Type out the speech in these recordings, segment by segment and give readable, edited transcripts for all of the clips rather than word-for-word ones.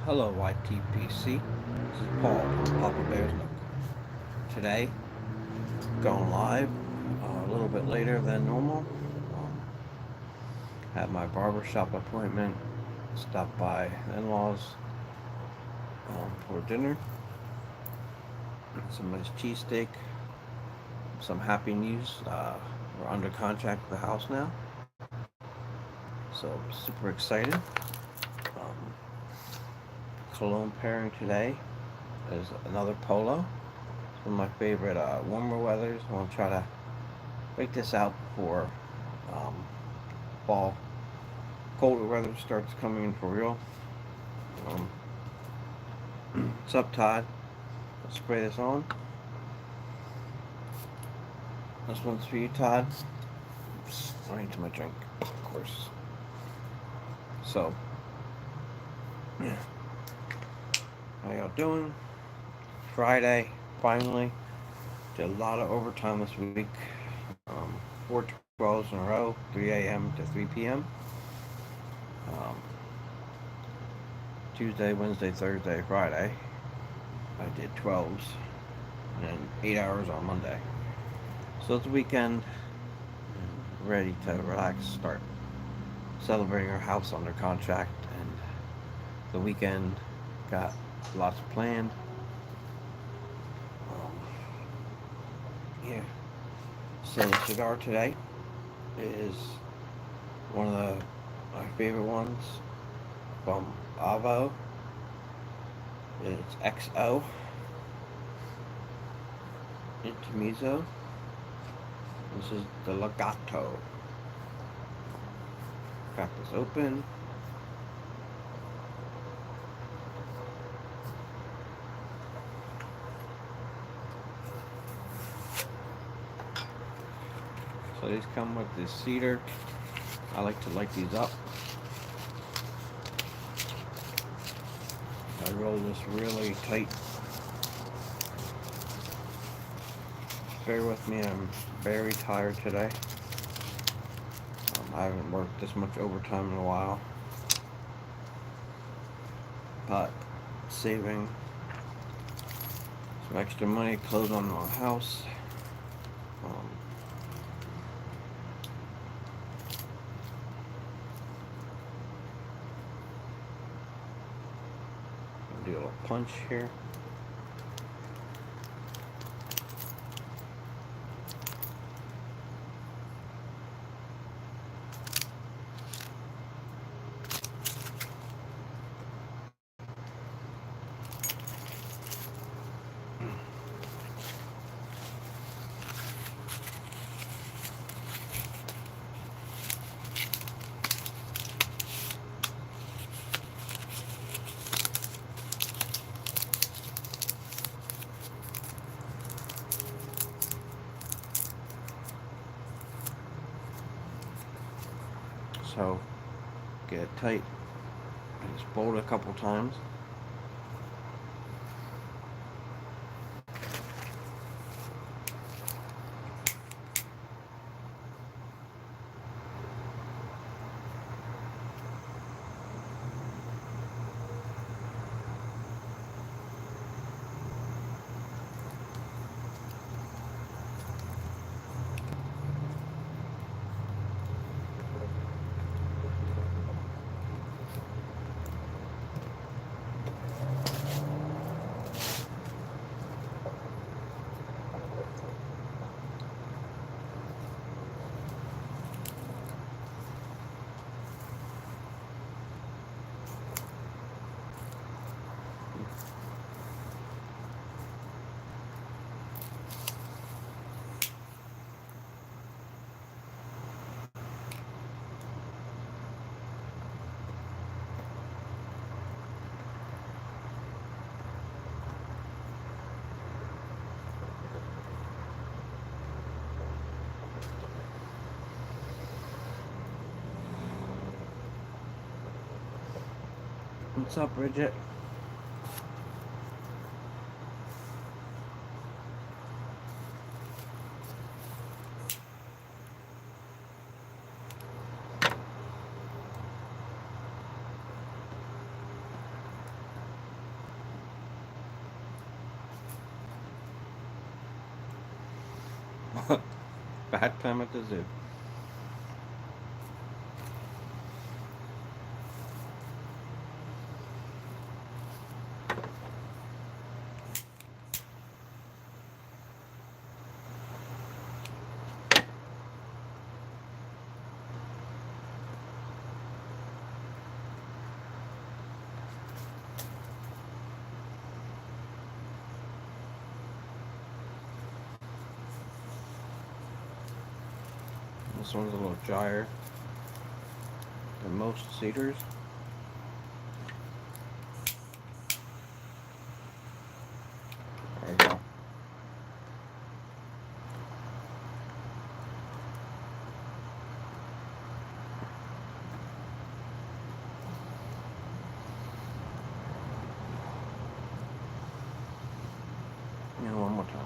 Hello, YTPC. This is Paul from Papa Bear's Nook. Today, going live a little bit later than normal. Had my barbershop appointment. Stopped by in-laws for dinner. Some nice cheesesteak. Some happy news. We're under contract with the house now, so super excited. Um, Cologne pairing today is another polo. It's one of my favorite warmer weathers. I want to try to break this out before um, fall. Colder weather starts coming in for real. Um, what's up, Todd? Let's spray this on. This one's for you, Todd. Oops, right into my drink, of course. So, how y'all doing? Friday, finally. Did a lot of overtime this week. 4 12s in a row, 3 a.m. to 3 p.m. Um, Tuesday, Wednesday, Thursday, Friday. I did 12s and then 8 hours on Monday. So it's the weekend, ready to relax, start celebrating our house under contract, and the weekend got lots planned. Yeah. So the cigar today is one of my favorite ones from Avo. It's XO Intimizo. This is the Legato. Got this open. So these come with this cedar. I like to light these up. I roll this really tight. Bear with me, I'm very tired today. I haven't worked this much overtime in a while. But saving some extra money, close on my house. Um, do a little punch here. So get it tight. I just fold it a couple times. What's up, Bridget? Bad time at the zoo. This one's a little drier than most cedars. There you go. And one more time.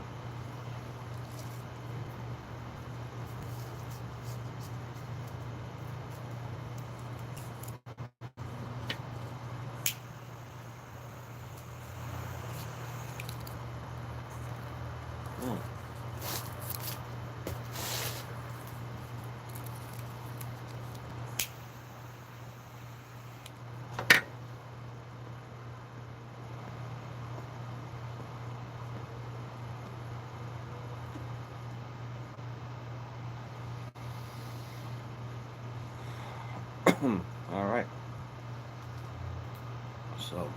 Mm. All right. So,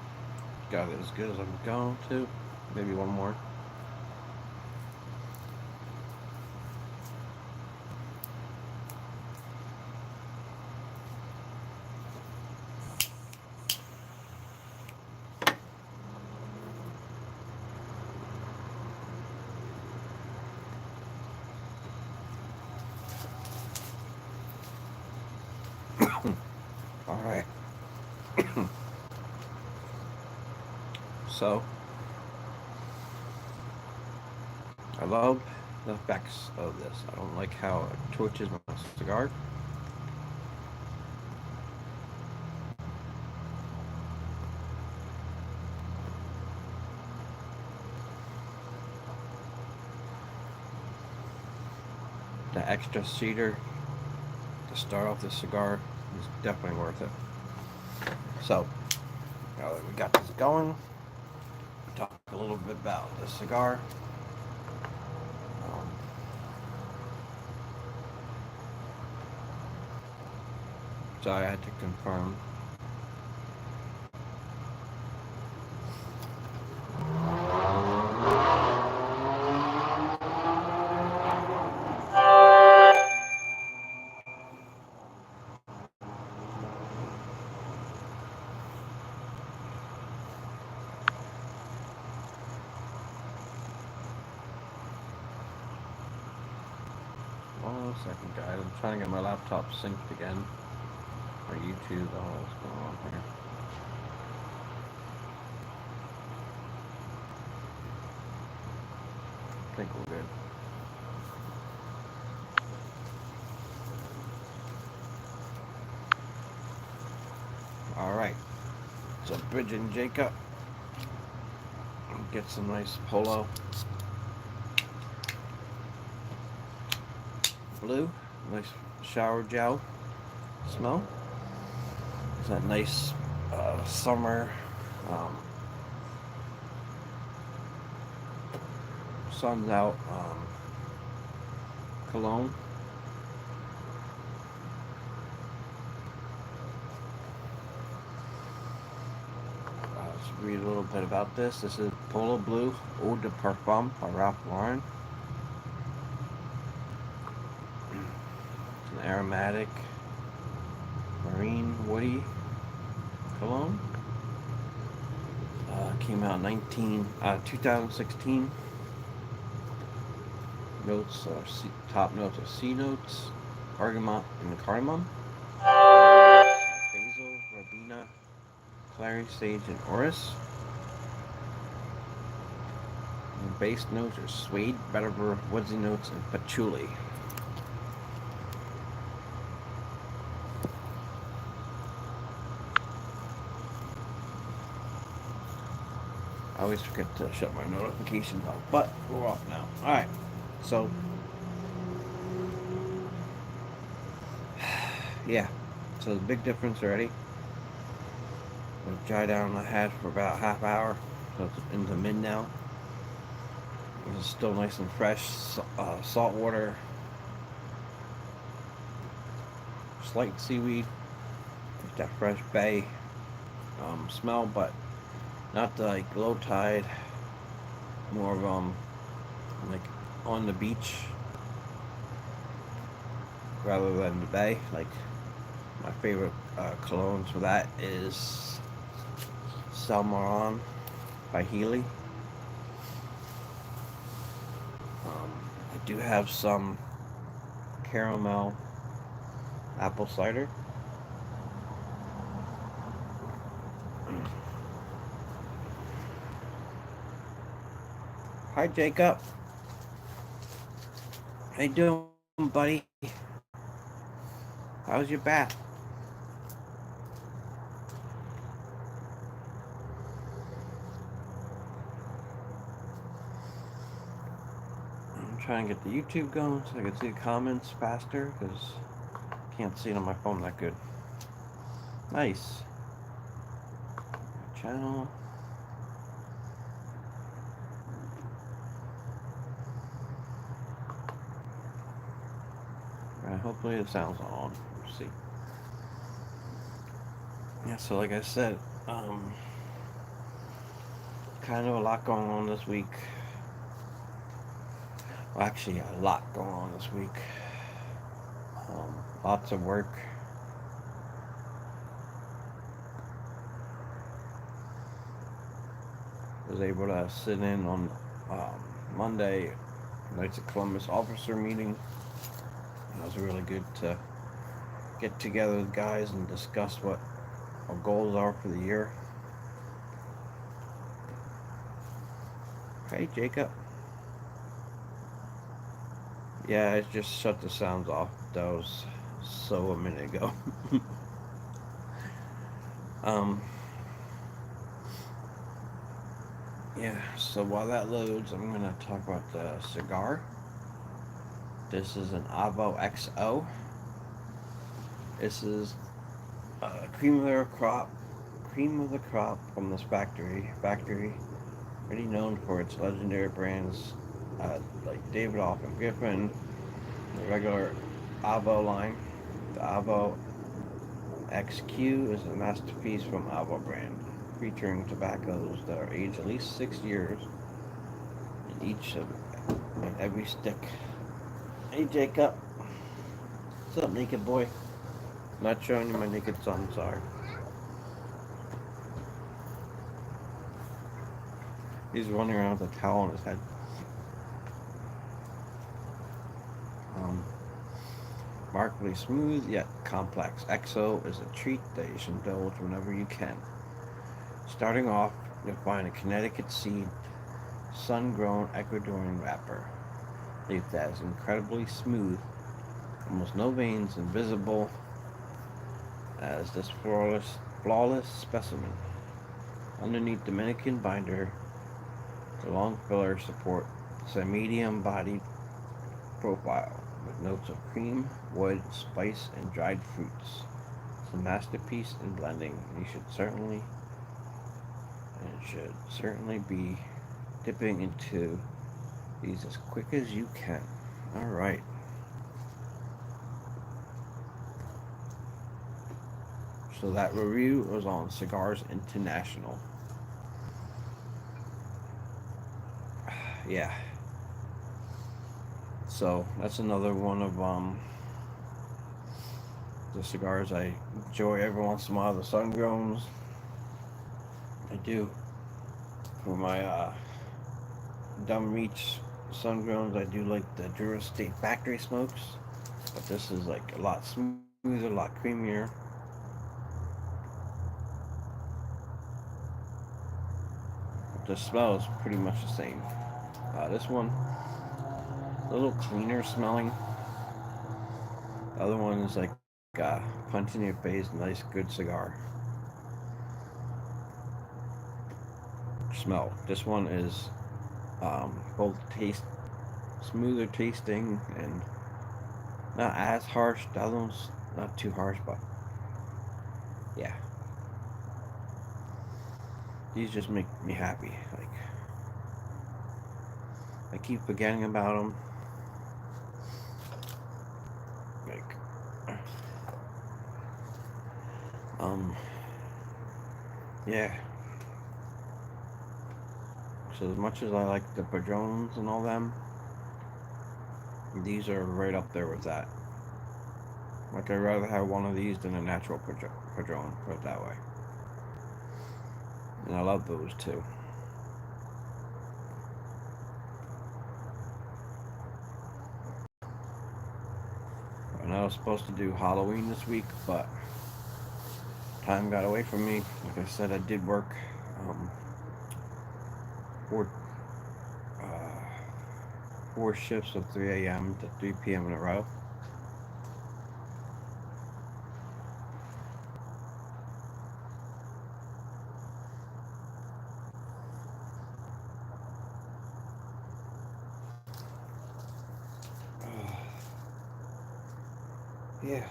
got it as good as I'm going to. Maybe one more. All right. So, I love the effects of this. I don't like how it torches my cigar. The extra cedar to start off the cigar is definitely worth it. So, now that we got this going, talk a little bit about the cigar. Um, so I had to confirm. One second, guys. I'm trying to get my laptop synced again. Or YouTube. Oh, what's going on here? I think we're good. All right. So Bridge and Jacob get some nice polo blue, nice shower gel smell. It's that nice summer um, sun's out Cologne. Let's read a little bit about this. This is Polo Blue Eau de Parfum by Ralph Lauren. It's an aromatic, marine, woody cologne. Came out in 2016. Notes are top notes are C notes, bergamot and cardamom, basil, verbena, clary, sage, and orris. And base notes are suede, vetiver, woodsy notes, and patchouli. I always forget to shut my notifications off, but we're off now. Alright, so Yeah. So the big difference already. I've dried down the hash for about half hour, so it's into mid now. It's still nice and fresh. Salt water, slight seaweed, with that fresh bay smell, but not the like low tide. More of like on the beach rather than the bay. Like my favorite colognes for that is Salmaron by Healy. I do have some caramel apple cider. Hi, Jacob. How you doing, buddy? How's your back? I'm trying to get the YouTube going so I can see the comments faster because I can't see it on my phone that good. Nice. Channel. Right, hopefully the sound's on. Let's see. Yeah, so like I said, kind of a lot going on this week. Well, actually, a lot going on this week. Lots of work. Was able to sit in on Monday, Knights of Columbus officer meeting. It was really good to get together with guys and discuss what our goals are for the year. Hey, Jacob. Yeah, it just shut the sounds off. That was so a minute ago. um, yeah, so while that loads, I'm going to talk about the cigar. This is an Avo XO. This is cream of the crop, from this factory, pretty known for its legendary brands like David Hoffman Giffen, the regular Avo line. The Avo XQ is a masterpiece from Avo brand, featuring tobaccos that are aged at least 6 years in each of in every stick. Hey Jacob, what's up, naked boy? Not showing you my naked son, sorry. He's running around with a towel on his head. Um, Remarkably smooth yet complex. XO is a treat that you should indulge whenever you can. Starting off, you'll find a Connecticut seed, sun-grown Ecuadorian wrapper. Leaf that is incredibly smooth, almost no veins invisible as this flawless specimen. Underneath Dominican binder, the long fillers support a medium-bodied profile with notes of cream, wood, spice, and dried fruits. It's a masterpiece in blending. Should certainly be dipping into these as quick as you can. All right. So that review was on Cigars International. Yeah. So that's another one of the cigars I enjoy every once in a while. The sun growns. I do. For my Dumb Reach sun growns, I do like the Dura State factory smokes. But this is like a lot smoother, a lot creamier. But the smell is pretty much the same. This one, a little cleaner smelling. The other one is like punch in your face, nice, good cigar. Smell. This one is both smoother tasting and not as harsh. The other one's Not too harsh, but yeah. These just make me happy. Like, I keep forgetting about them. Like, um, yeah. So as much as I like the Padrones and all them, these are right up there with that. Like, I'd rather have one of these than a natural Padrone, put it that way. And I love those too. And I was supposed to do Halloween this week, but time got away from me. Like I said, I did work um, four, uh, four shifts of 3 a.m. to 3 p.m. in a row. Yeah.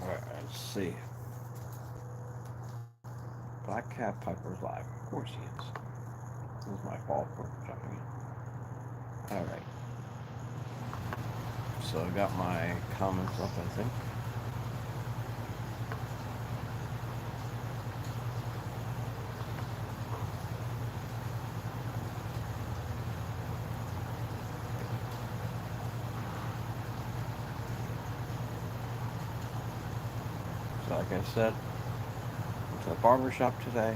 Alright, let's see. Black Cat Piper's live. Of course he is. This is my fault for jumping in. Alright. So I got my comments up, I think. So like I said, went to the barber shop today.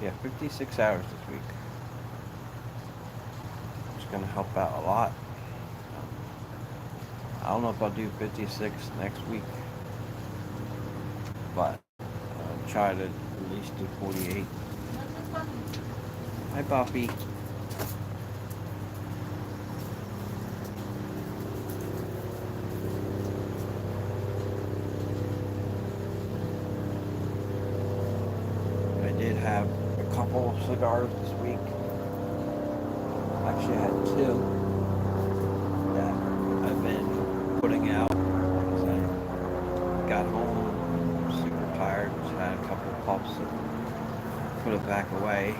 Yeah, 56 hours this week. It's going to help out a lot. I don't know if I'll do 56 next week, but I'll try to at least do 48. Hi, Buffy. I did have a couple of cigars this week. Actually, I had two that I've been putting out because I got home super tired. Just had a couple of puffs and put it back away.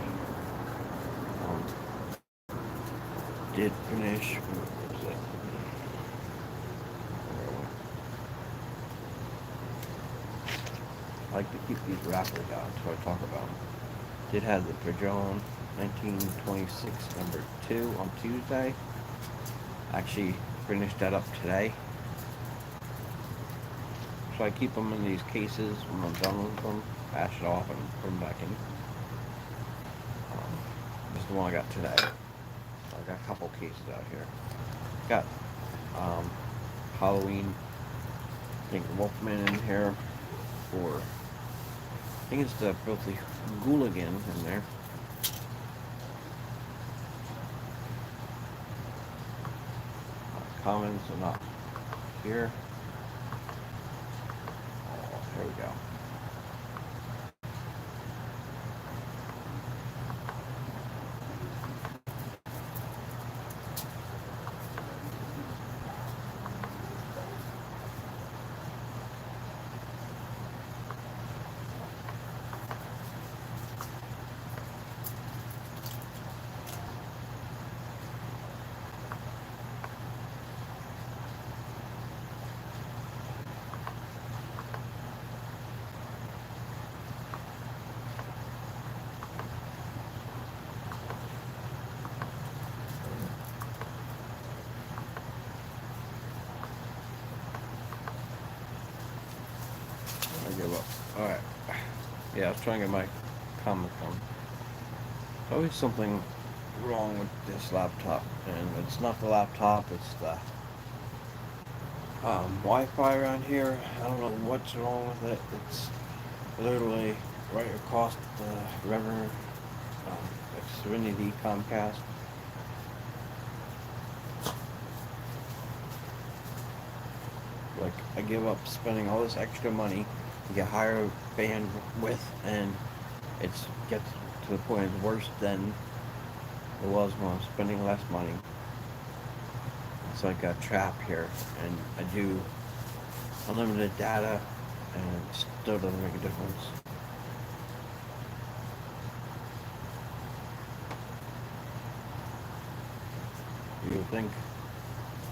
Did finish. What was it? I like to keep these wrappers out until I talk about them. Did have the Padron 1926 number 2 on Tuesday. Actually finished that up today. So I keep them in these cases when I'm done with them, ash it off and put them back in. This is the one I got today. I got a couple cases out here. Got Halloween, I think Wolfman in here for, I think it's the Filthy Gooligan in there. Comments are not here. Oh, there we go. I give up. Alright. Yeah, I was trying to get my comments on. There's always something wrong with this laptop, and it's not the laptop, it's the Wi-Fi around here. I don't know what's wrong with it. It's literally right across the river, Serenity Comcast. Like, I give up spending all this extra money get higher bandwidth, and it's gets to the point it's worse than it was when I was spending less money. It's like a trap here, and I do unlimited data, and it still doesn't make a difference. You would think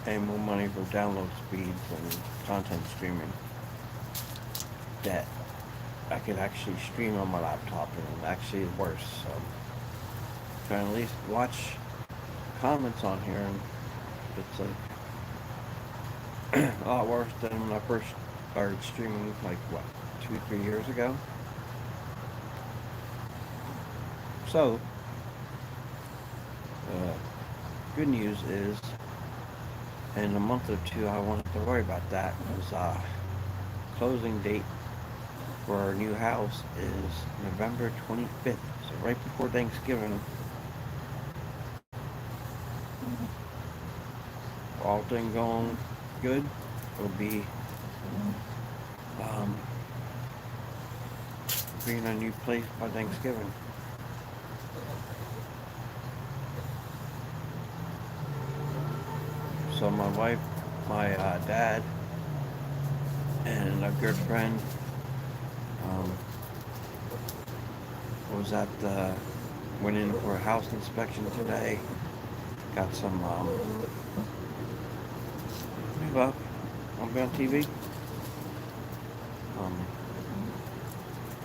paying more money for download speeds and content streaming that I could actually stream on my laptop, and it actually is worse. So I'm trying to at least watch comments on here, and it's like a lot worse than when I first started streaming, like what, 2, 3 years ago. So uh, good news is, in a month or two, I won't have to worry about that, because closing date for our new house is November 25th, so right before Thanksgiving. All things going good, will be um, being a new place by Thanksgiving. So my wife, my dad, and a good friend um, was at the went in for a house inspection today. Got some well, I'll be on TV. Um,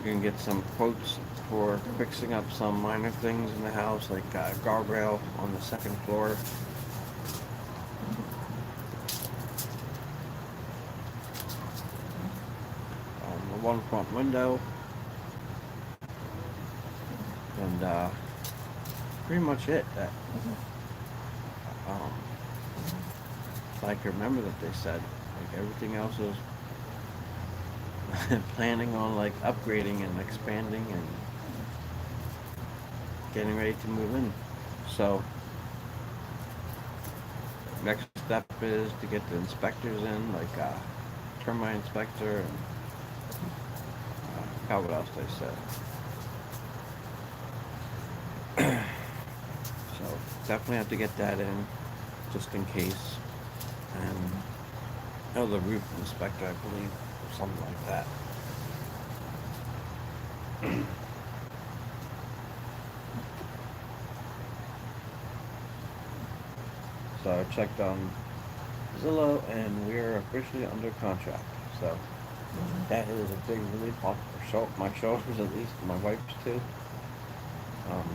you can get some quotes for fixing up some minor things in the house, like a guardrail on the second floor. The one front window, and pretty much it. That um, I can remember that they said, like, everything else is planning on like upgrading and expanding and getting ready to move in. So next step is to get the inspectors in, like termite inspector, and what else they said. So definitely have to get that in, just in case. And the roof inspector, I believe, or something like that. So I checked on Zillow, and we're officially under contract. So that is a big relief off my shoulders, at least my wife's too. Um,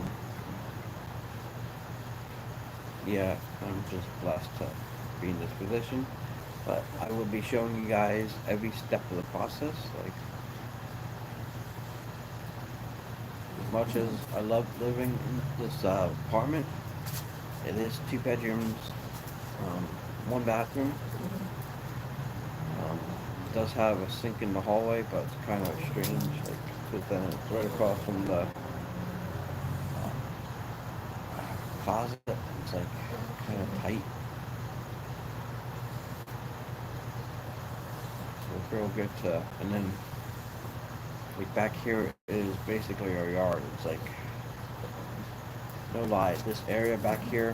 yeah, I'm just blessed to be in this position. But I will be showing you guys every step of the process. Like, as much as I love living in this apartment, it is 2 bedrooms, um, 1 bathroom. It does have a sink in the hallway, but it's kind of strange, like, because then it's right across from the closet. It's like kind of tight. So it's real good to, and then like back here is basically our yard. It's like, no lie, this area back here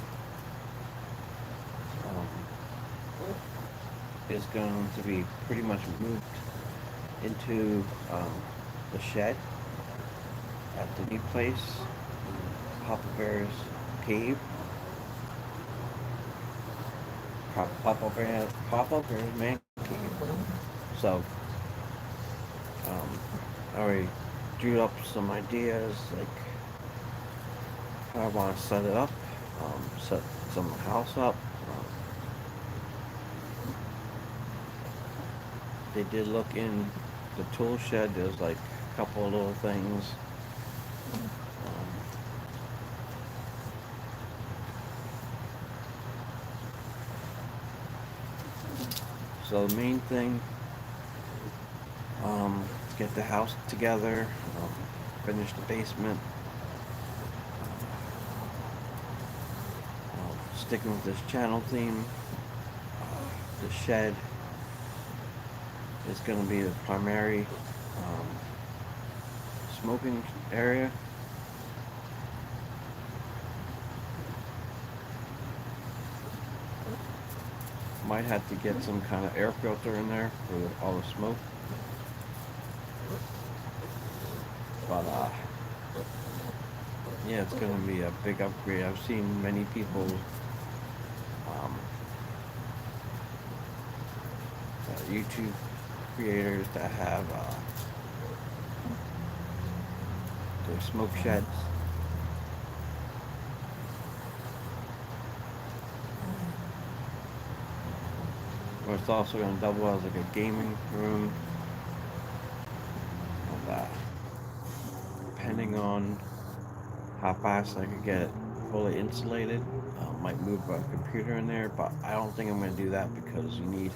um, is going to be pretty much moved into the shed at the new place, Papa Bear's cave. Papa Bear's man cave. So I already drew up some ideas, like how I want to set it up, set some house up. They did look in the tool shed. There's like a couple of little things. Um, so the main thing, get the house together, finish the basement, sticking with this channel theme. The shed is going to be the primary um, smoking area. Might have to get some kind of air filter in there for all the smoke. But yeah, it's gonna be a big upgrade. I've seen many people, um, YouTube creators that have their smoke sheds. Or it's also gonna double as like a gaming room. And, depending on how fast I could get it fully insulated, might move a computer in there. But I don't think I'm gonna do that because you need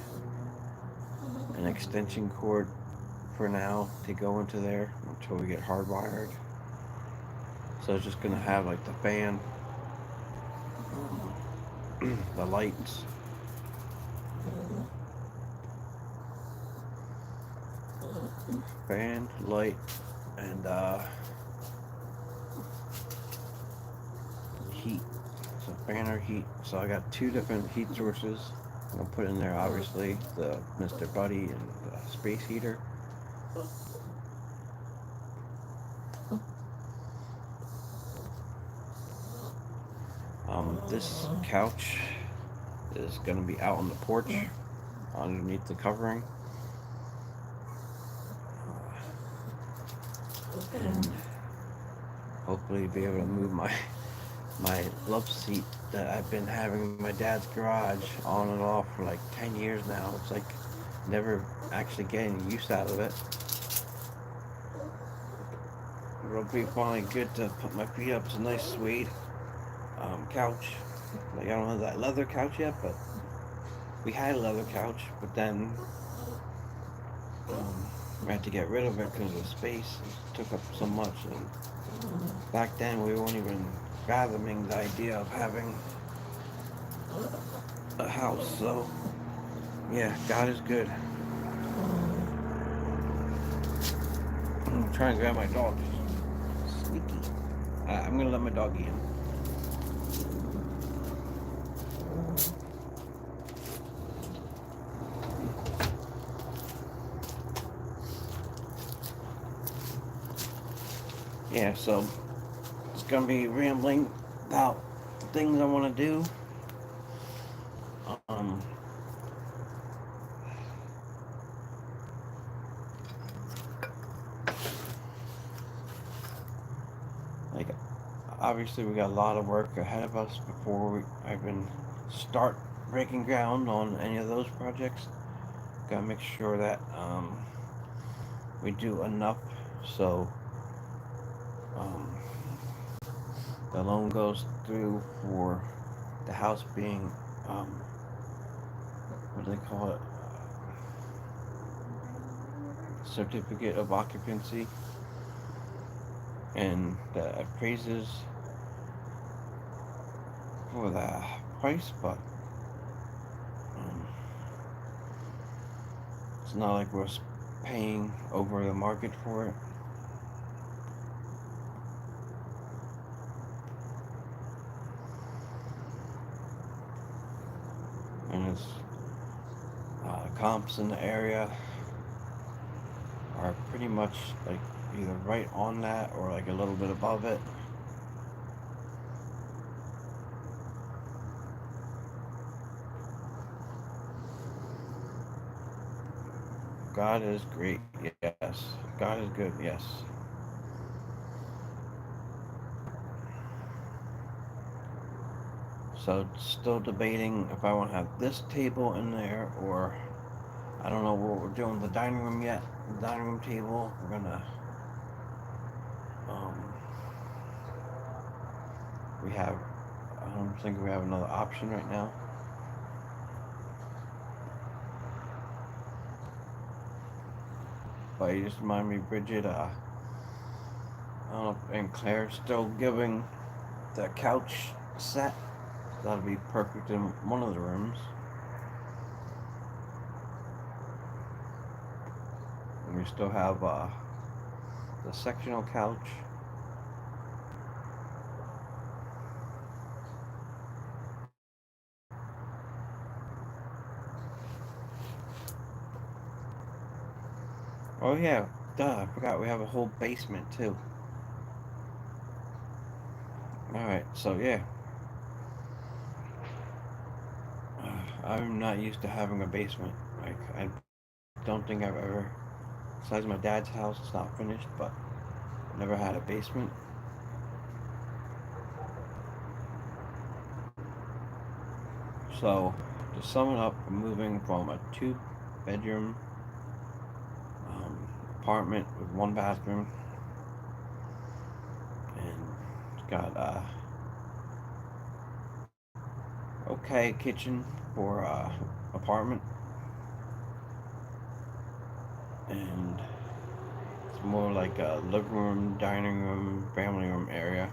an extension cord for now to go into there until we get hardwired. So it's just gonna have like the fan, the lights, fan, light, and heat. So fan or heat. So I got two different heat sources. I'm gonna put in there obviously the Mr. Buddy and the space heater. This couch is gonna be out on the porch underneath the covering. And hopefully be able to move my love seat that I've been having in my dad's garage on and off for like 10 years now. It's like never actually getting use out of it. It'll be finally good to put my feet up. It's a nice suede couch. Like I don't have that leather couch yet, but we had a leather couch, but then we had to get rid of it because of space. It took up so much, and back then we weren't even fathoming the idea of having a house. So yeah, God is good. I'm trying to grab my dog. Sneaky. I'm gonna let my dog eat him. Yeah, so it's gonna be rambling about things I want to do. Um, like obviously we got a lot of work ahead of us before I even start breaking ground on any of those projects. Gotta make sure that we do enough so um, the loan goes through for the house being what do they call it? Certificate of occupancy, and the appraisers for the price, but um, it's not like we're paying over the market for it. And it's comps in the area are pretty much like either right on that or like a little bit above it. God is great, yes. God is good, yes. So still debating if I want to have this table in there, or I don't know what we're doing with the dining room yet. The dining room table, we're gonna um, we have, I don't think we have another option right now. But you just remind me, Bridget, I don't know if and Claire's still giving the couch set. That'll be perfect in one of the rooms. We still have the sectional couch. Oh yeah, duh, I forgot we have a whole basement too. Alright, so yeah. I'm not used to having a basement. Like, I don't think I've ever, besides my dad's house, it's not finished, but I've never had a basement. So, to sum it up, I'm moving from a two-bedroom apartment with one bathroom, and it's got a okay kitchen for apartment, and it's more like a living room, dining room, family room area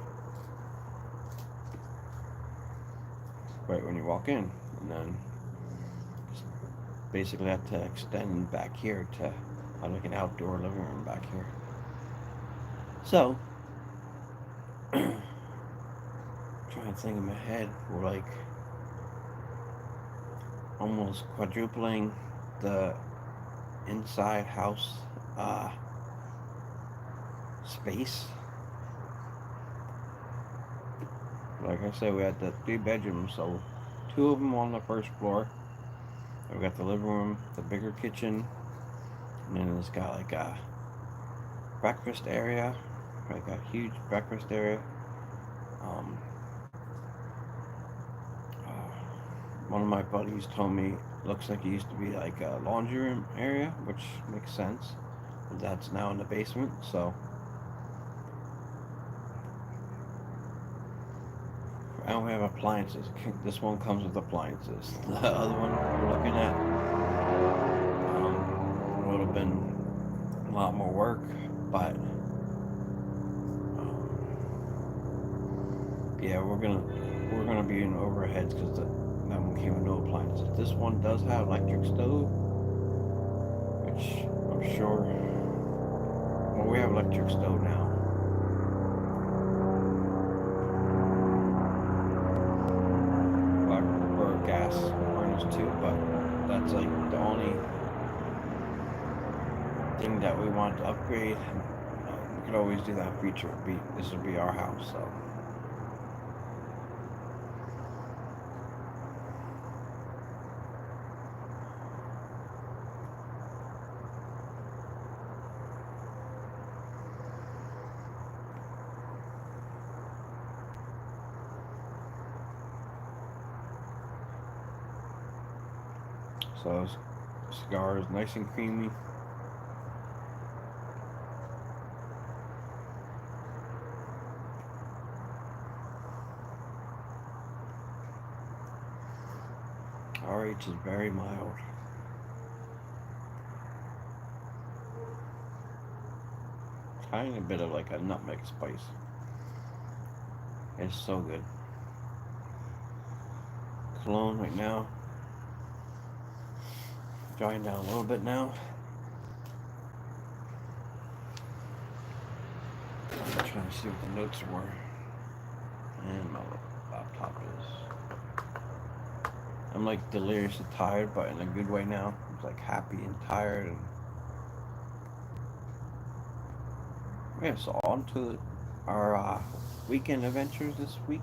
right when you walk in, and then basically have to extend back here to like an outdoor living room back here. So, trying to think in my head, we're like almost quadrupling the inside house uh, space. Like I said, we had the three bedrooms, so two of them on the first floor. We got the living room, the bigger kitchen, and then it's got like a breakfast area, like a huge breakfast area. Um, one of my buddies told me it looks like it used to be like a laundry room area, which makes sense. But that's now in the basement, so. I don't have appliances. This one comes with appliances. The other one we're looking at would have been a lot more work, but yeah, we're gonna be in overheads because that one came with no appliances. This one does have electric stove, which I'm sure. Well, we have electric stove now. Well, I prefer gas burners too, but that's like the only thing that we want to upgrade. We could always do that feature. This would be our house, so. So cigar is nice and creamy. RH is very mild. Tiny bit of like a nutmeg spice. It's so good. Cologne right now. Drying down a little bit now. I'm trying to see what the notes were. And my laptop is. I'm like deliriously tired, but in a good way now. I'm like happy and tired. And yeah, so on to our weekend adventures this week.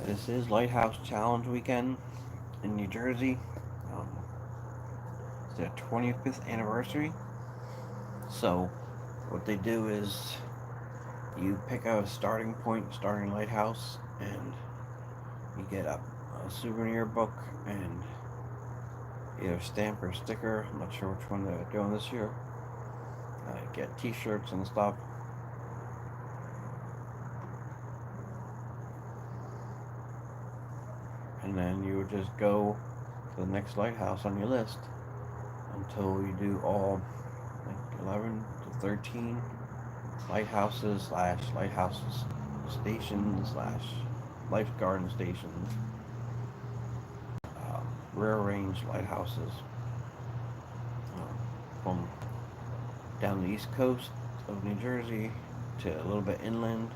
This is Lighthouse Challenge weekend in New Jersey. Um, it's their 25th anniversary. So, what they do is you pick a starting point, starting lighthouse, and you get a souvenir book and either stamp or sticker. I'm not sure which one they're doing this year. Get t-shirts and stuff. And then you would just go to the next lighthouse on your list until you do all like 11 to 13 lighthouses slash lighthouses stations slash life garden stations, rear range lighthouses. Boom. down the east coast of New Jersey to a little bit inland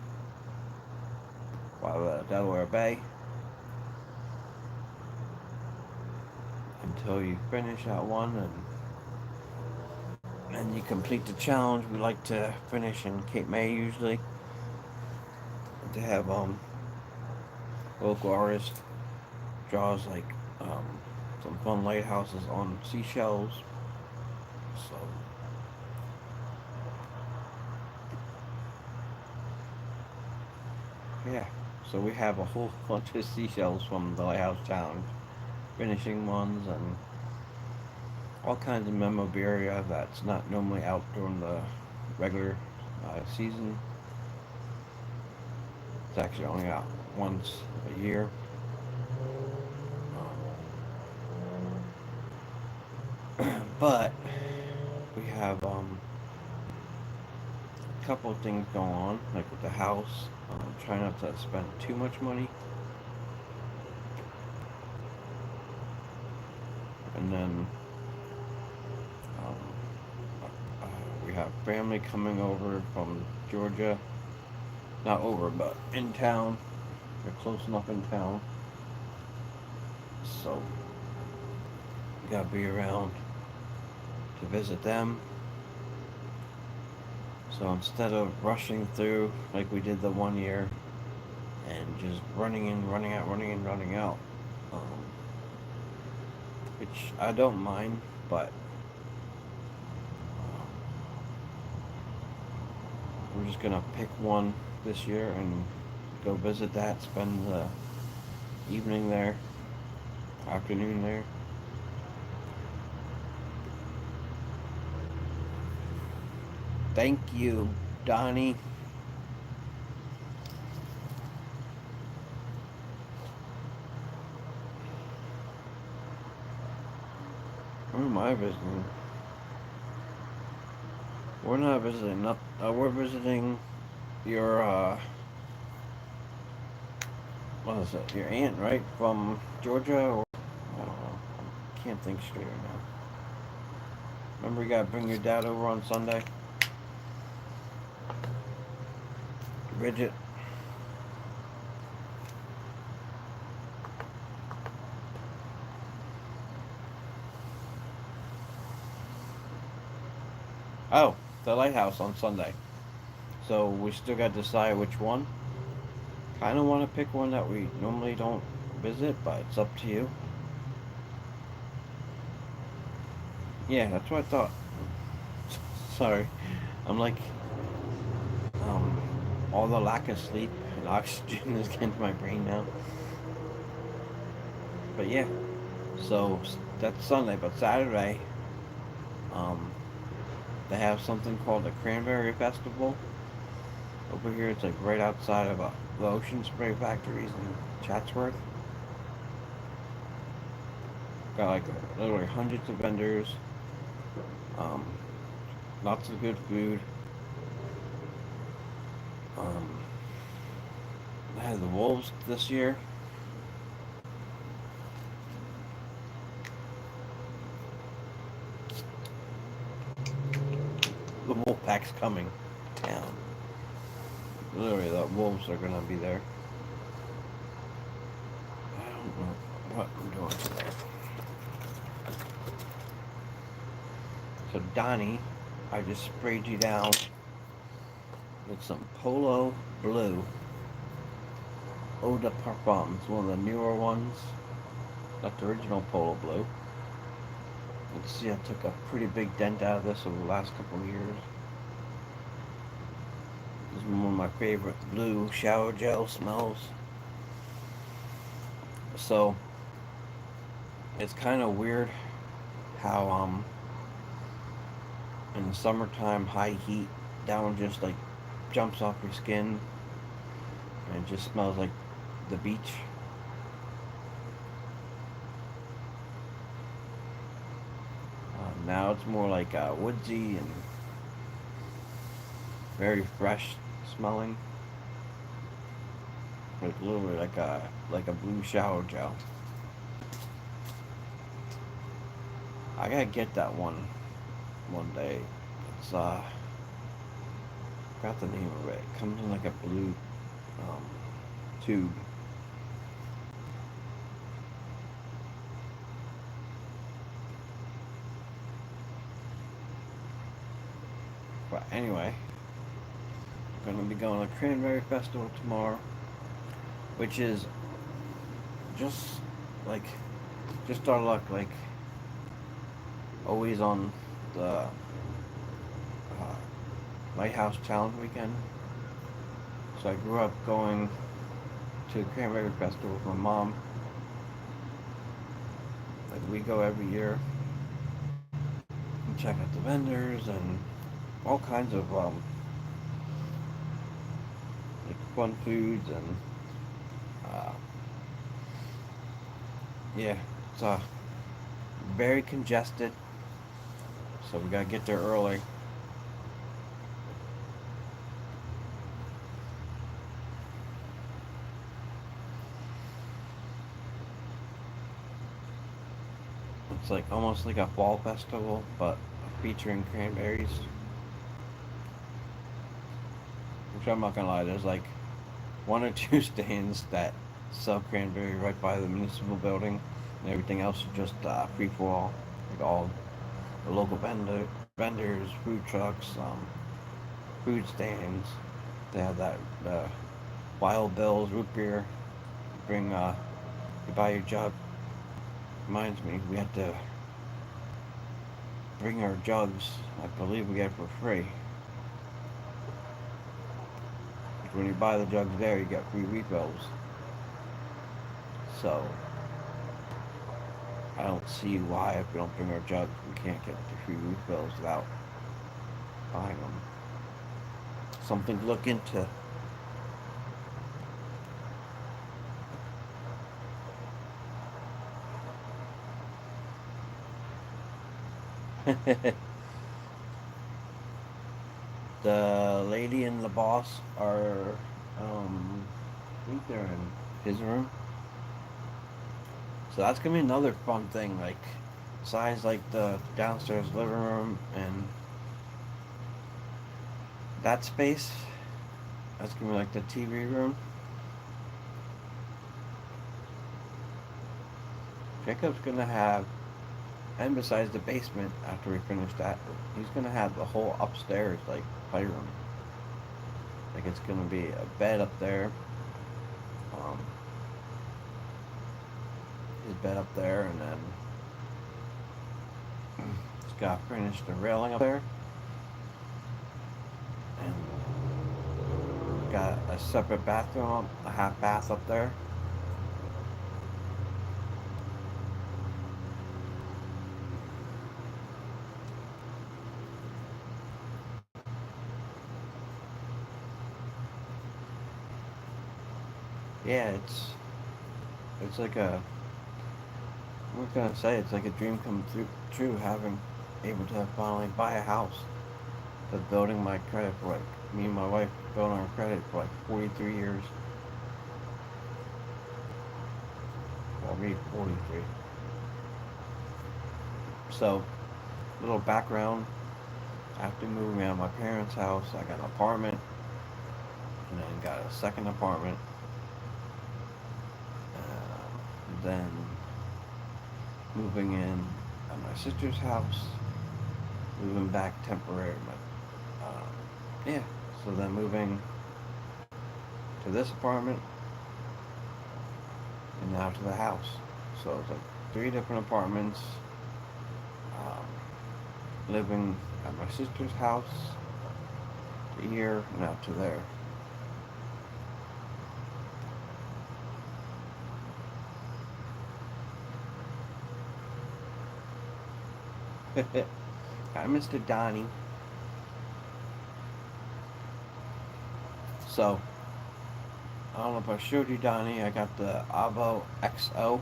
by the Delaware Bay until you finish that one and you complete the challenge. We like to finish in Cape May usually to have local artists draws like um, some fun lighthouses on seashells. So yeah, so we have a whole bunch of seashells from the lighthouse challenge, finishing ones and all kinds of memorabilia that's not normally out during the regular season. It's actually only out once a year. But we have a couple of things going on, like with the house. Try not to spend too much money. And then um, we have family coming over from Georgia. Not over, but in town. They're close enough in town. So we gotta be around to visit them. So instead of rushing through like we did the one year and just running in, running out, running in, running out, which I don't mind, but we're just gonna pick one this year and go visit that, spend the evening there, afternoon there. Thank you, Donnie. Where am I visiting? We're not visiting. We're visiting your what is it? Your aunt, right? From Georgia, or I don't know. I can't think straight right now. Remember, you gotta bring your dad over on Sunday. Bridget. Oh, the lighthouse on Sunday. So we still got to decide which one. Kind of want to pick one that we normally don't visit, but it's up to you. Yeah, that's what I thought. Sorry, I'm like, um, all the lack of sleep and oxygen is getting to my brain now. But yeah, so that's Sunday. But Saturday, um, they have something called the Cranberry Festival over here. It's like right outside of the Ocean Spray Factories in Chatsworth. Got like literally hundreds of vendors, um, lots of good food. Um, I had the Wolves this year. The Wolfpack's coming to town. Literally, the Wolves are gonna be there. I don't know what I'm doing today. So Donnie, I just sprayed you down with some Polo Blue Eau de Parfum. It's one of the newer ones, not the original Polo Blue. You can see I took a pretty big dent out of this over the last couple of years. This is one of my favorite blue shower gel smells. So it's kind of weird how in the summertime high heat down just like jumps off your skin and it just smells like the beach. Now it's more like woodsy and very fresh smelling, like literally like a blue shower gel. I gotta get that one day. It's forgot the name of it. It comes in like a blue um, tube. But anyway, I'm gonna be going to Cranberry Festival tomorrow, which is just like just our luck. Like always on the Lighthouse Challenge weekend. So I grew up going to Cranberry Festival with my mom. Like we go every year and check out the vendors and all kinds of like fun foods and uh, yeah, it's very congested. So we gotta get there early. It's like almost like a fall festival, but featuring cranberries. Which I'm not gonna lie, there's like one or two stands that sell cranberry right by the municipal building, and everything else is just free for all. Like all the local vendors, food trucks, food stands. They have that Wild Bill's root beer. Bring you buy your jug. Reminds me, we had to bring our jugs. I believe we get it for free. When you buy the jugs there, you get free refills. So I don't see why if we don't bring our jugs, we can't get the free refills without buying them. Something to look into. The lady and the boss are, I think they're in his room. So that's gonna be another fun thing. Like, besides like the downstairs living room and that space, that's gonna be like the TV room. Jacob's gonna have, and besides the basement, after we finish that, he's gonna have the whole upstairs like playroom. Like it's gonna be a bed up there, um, his bed up there, and then he's got finished the railing up there, and got a separate bathroom, a half bath up there. Yeah, it's like a, what can I say? It's like a dream come true having able to finally buy a house. But building my credit for like me and my wife building our credit for like 43 years. Well, me 43. So, little background. After moving out of my parents' house, I got an apartment, and then got a second apartment. Then moving in at my sister's house, moving back temporarily. Yeah, so then moving to this apartment, and now to the house. So it's like three different apartments, living at my sister's house to here, now to there. Hi, Mr. Donnie. So, I don't know if I showed you, Donnie. I got the Avo XO.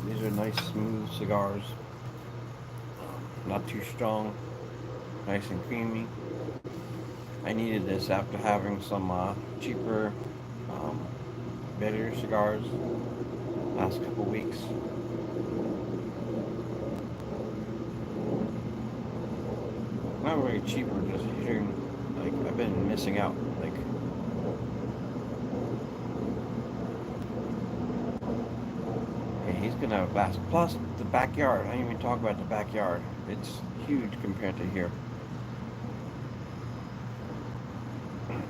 These are nice, smooth cigars. Not too strong. Nice and creamy. I needed this after having some cheaper better cigars last couple weeks. Not really cheaper, just hearing, like, I've been missing out. Like, hey, he's gonna have a blast. Plus, the backyard. I didn't even talk about the backyard. It's huge compared to here.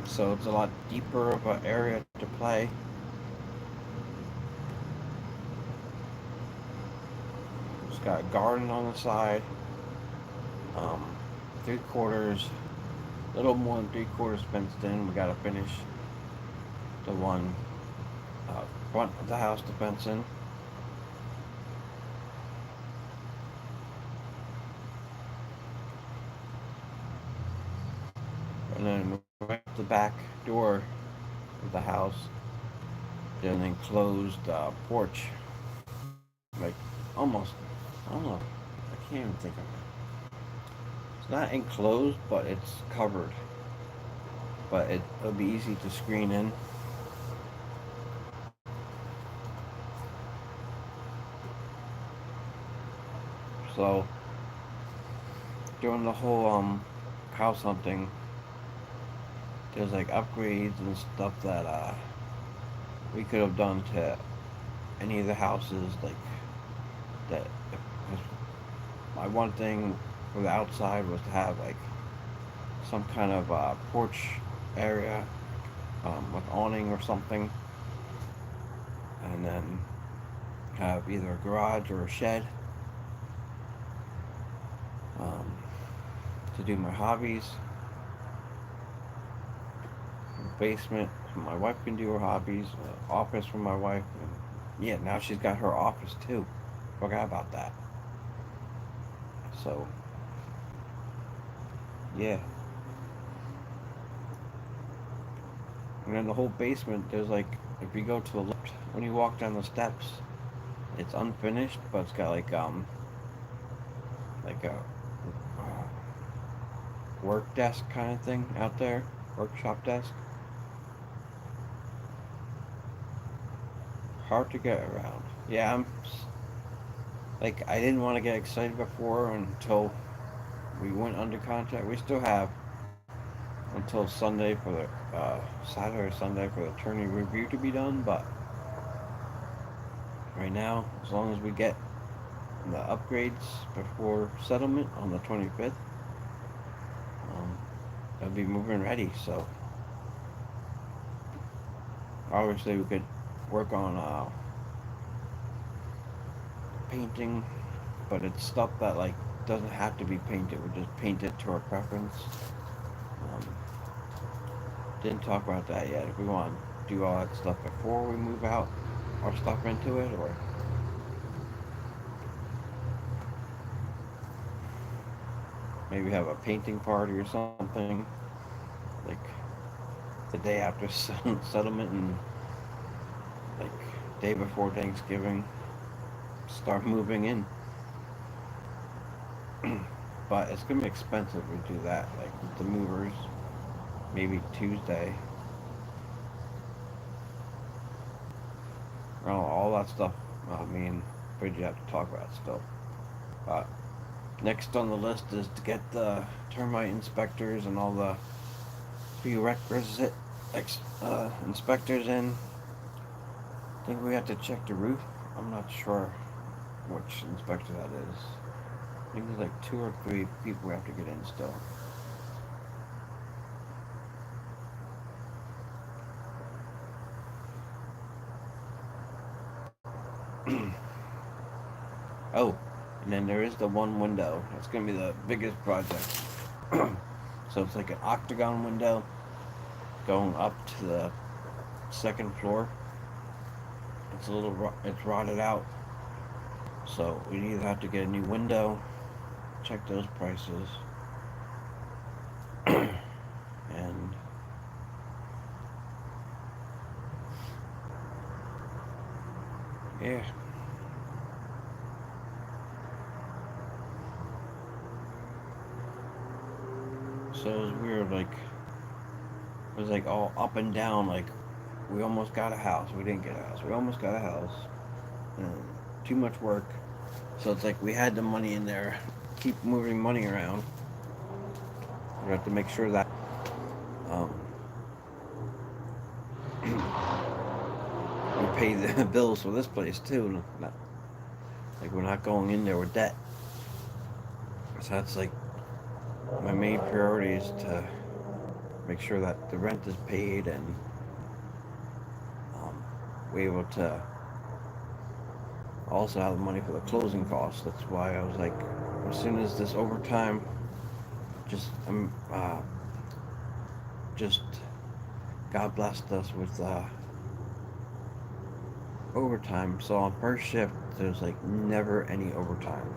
So it's a lot deeper of an area to play. It's got a garden on the side. Um, 3/4, a little more than 3/4 fenced in. We gotta finish the one front of the house to fence in. And then right up the back door of the house, there's an enclosed porch. Like, almost, I don't know, I can't even think of it. It's not enclosed, but it's covered. But it'll be easy to screen in. So, during the whole house hunting, there's like upgrades and stuff that we could have done to any of the houses, like that. My one thing for the outside was to have like some kind of porch area with awning or something, and then have either a garage or a shed um, to do my hobbies. Basement, so my wife can do her hobbies. Office for my wife. And yeah, now she's got her office too. Forgot about that. So yeah, and then the whole basement. There's like, if you go to the left when you walk down the steps, it's unfinished, but it's got like a work desk kind of thing out there, workshop desk. Hard to get around. Yeah, like, I didn't want to get excited before until we went under contract. We still have until Sunday for the Saturday or Sunday for the attorney review to be done. But right now, as long as we get the upgrades before settlement on the 25th, they'll be moving ready. So obviously we could work on painting, but it's stuff that like doesn't have to be painted. We just paint it to our preference. Um, didn't talk about that yet. If we want to do all that stuff before we move out our stuff into it, or maybe have a painting party or something, like the day after settlement and like day before Thanksgiving, start moving in. But it's gonna be expensive to do that. Like with the movers, maybe Tuesday. All that stuff. Me and Bridget have to talk about still. But next on the list is to get the termite inspectors and all the prerequisite inspectors in. I think we have to check the roof. I'm not sure which inspector that is. I think there's like 2 or 3 people we have to get in still. Oh, and then there is the one window. That's gonna be the biggest project. So it's like an octagon window going up to the second floor. It's rotted out. So we either have to get a new window, check those prices, and yeah. So it was weird, like, it was like all up and down, like we almost got a house. We didn't get a house. We almost got a house. And too much work. So it's like we had the money in there. Keep moving money around. We have to make sure that um, we pay the bills for this place too. Like we're not going in there with debt. So that's like my main priority is to make sure that the rent is paid and we're able to also have the money for the closing costs. That's why I was like, as soon as this overtime, just just God blessed us with overtime. So on first shift, there's like never any overtime.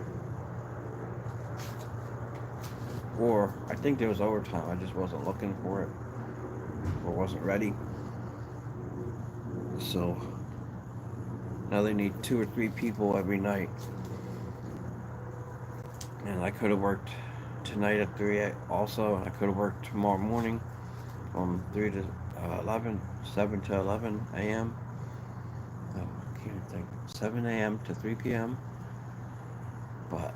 Or I think there was overtime. I just wasn't looking for it or wasn't ready. So now they need 2 or 3 people every night. And I could have worked tonight at 3 also. I could have worked tomorrow morning from 3 to 11, 7 to 11 a.m. Oh, I can't think. 7 a.m. to 3 p.m. But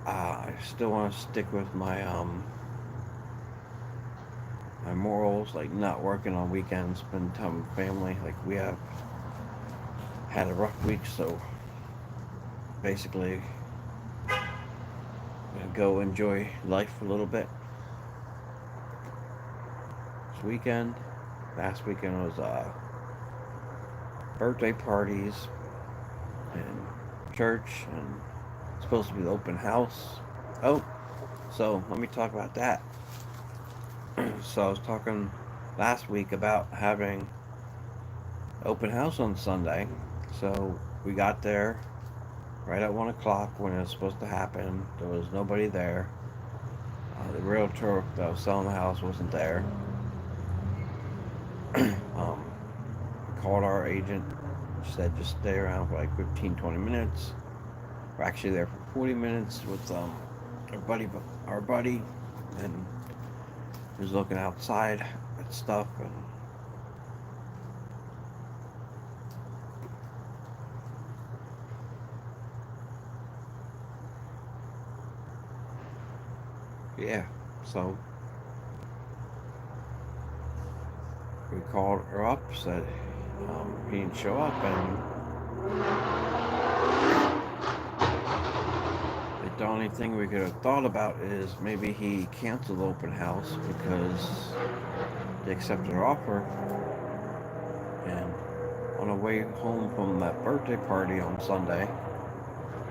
I still want to stick with my morals, like not working on weekends, spend time with family. Like we have had a rough week, so basically I'm gonna go enjoy life a little bit. This weekend, last weekend was birthday parties and church and it's supposed to be the open house. Oh, so let me talk about that. So I was talking last week about having open house on Sunday. So we got there right at 1 o'clock when it was supposed to happen. There was nobody there. The realtor that was selling the house wasn't there. We called our agent. She said just stay around for like 15, 20 minutes. We're actually there for 40 minutes with our buddy, and he was looking outside at stuff and yeah. So we called her up, said he didn't show up, and the only thing we could have thought about is maybe he canceled the open house because they accepted our offer. And on our way home from that birthday party on Sunday,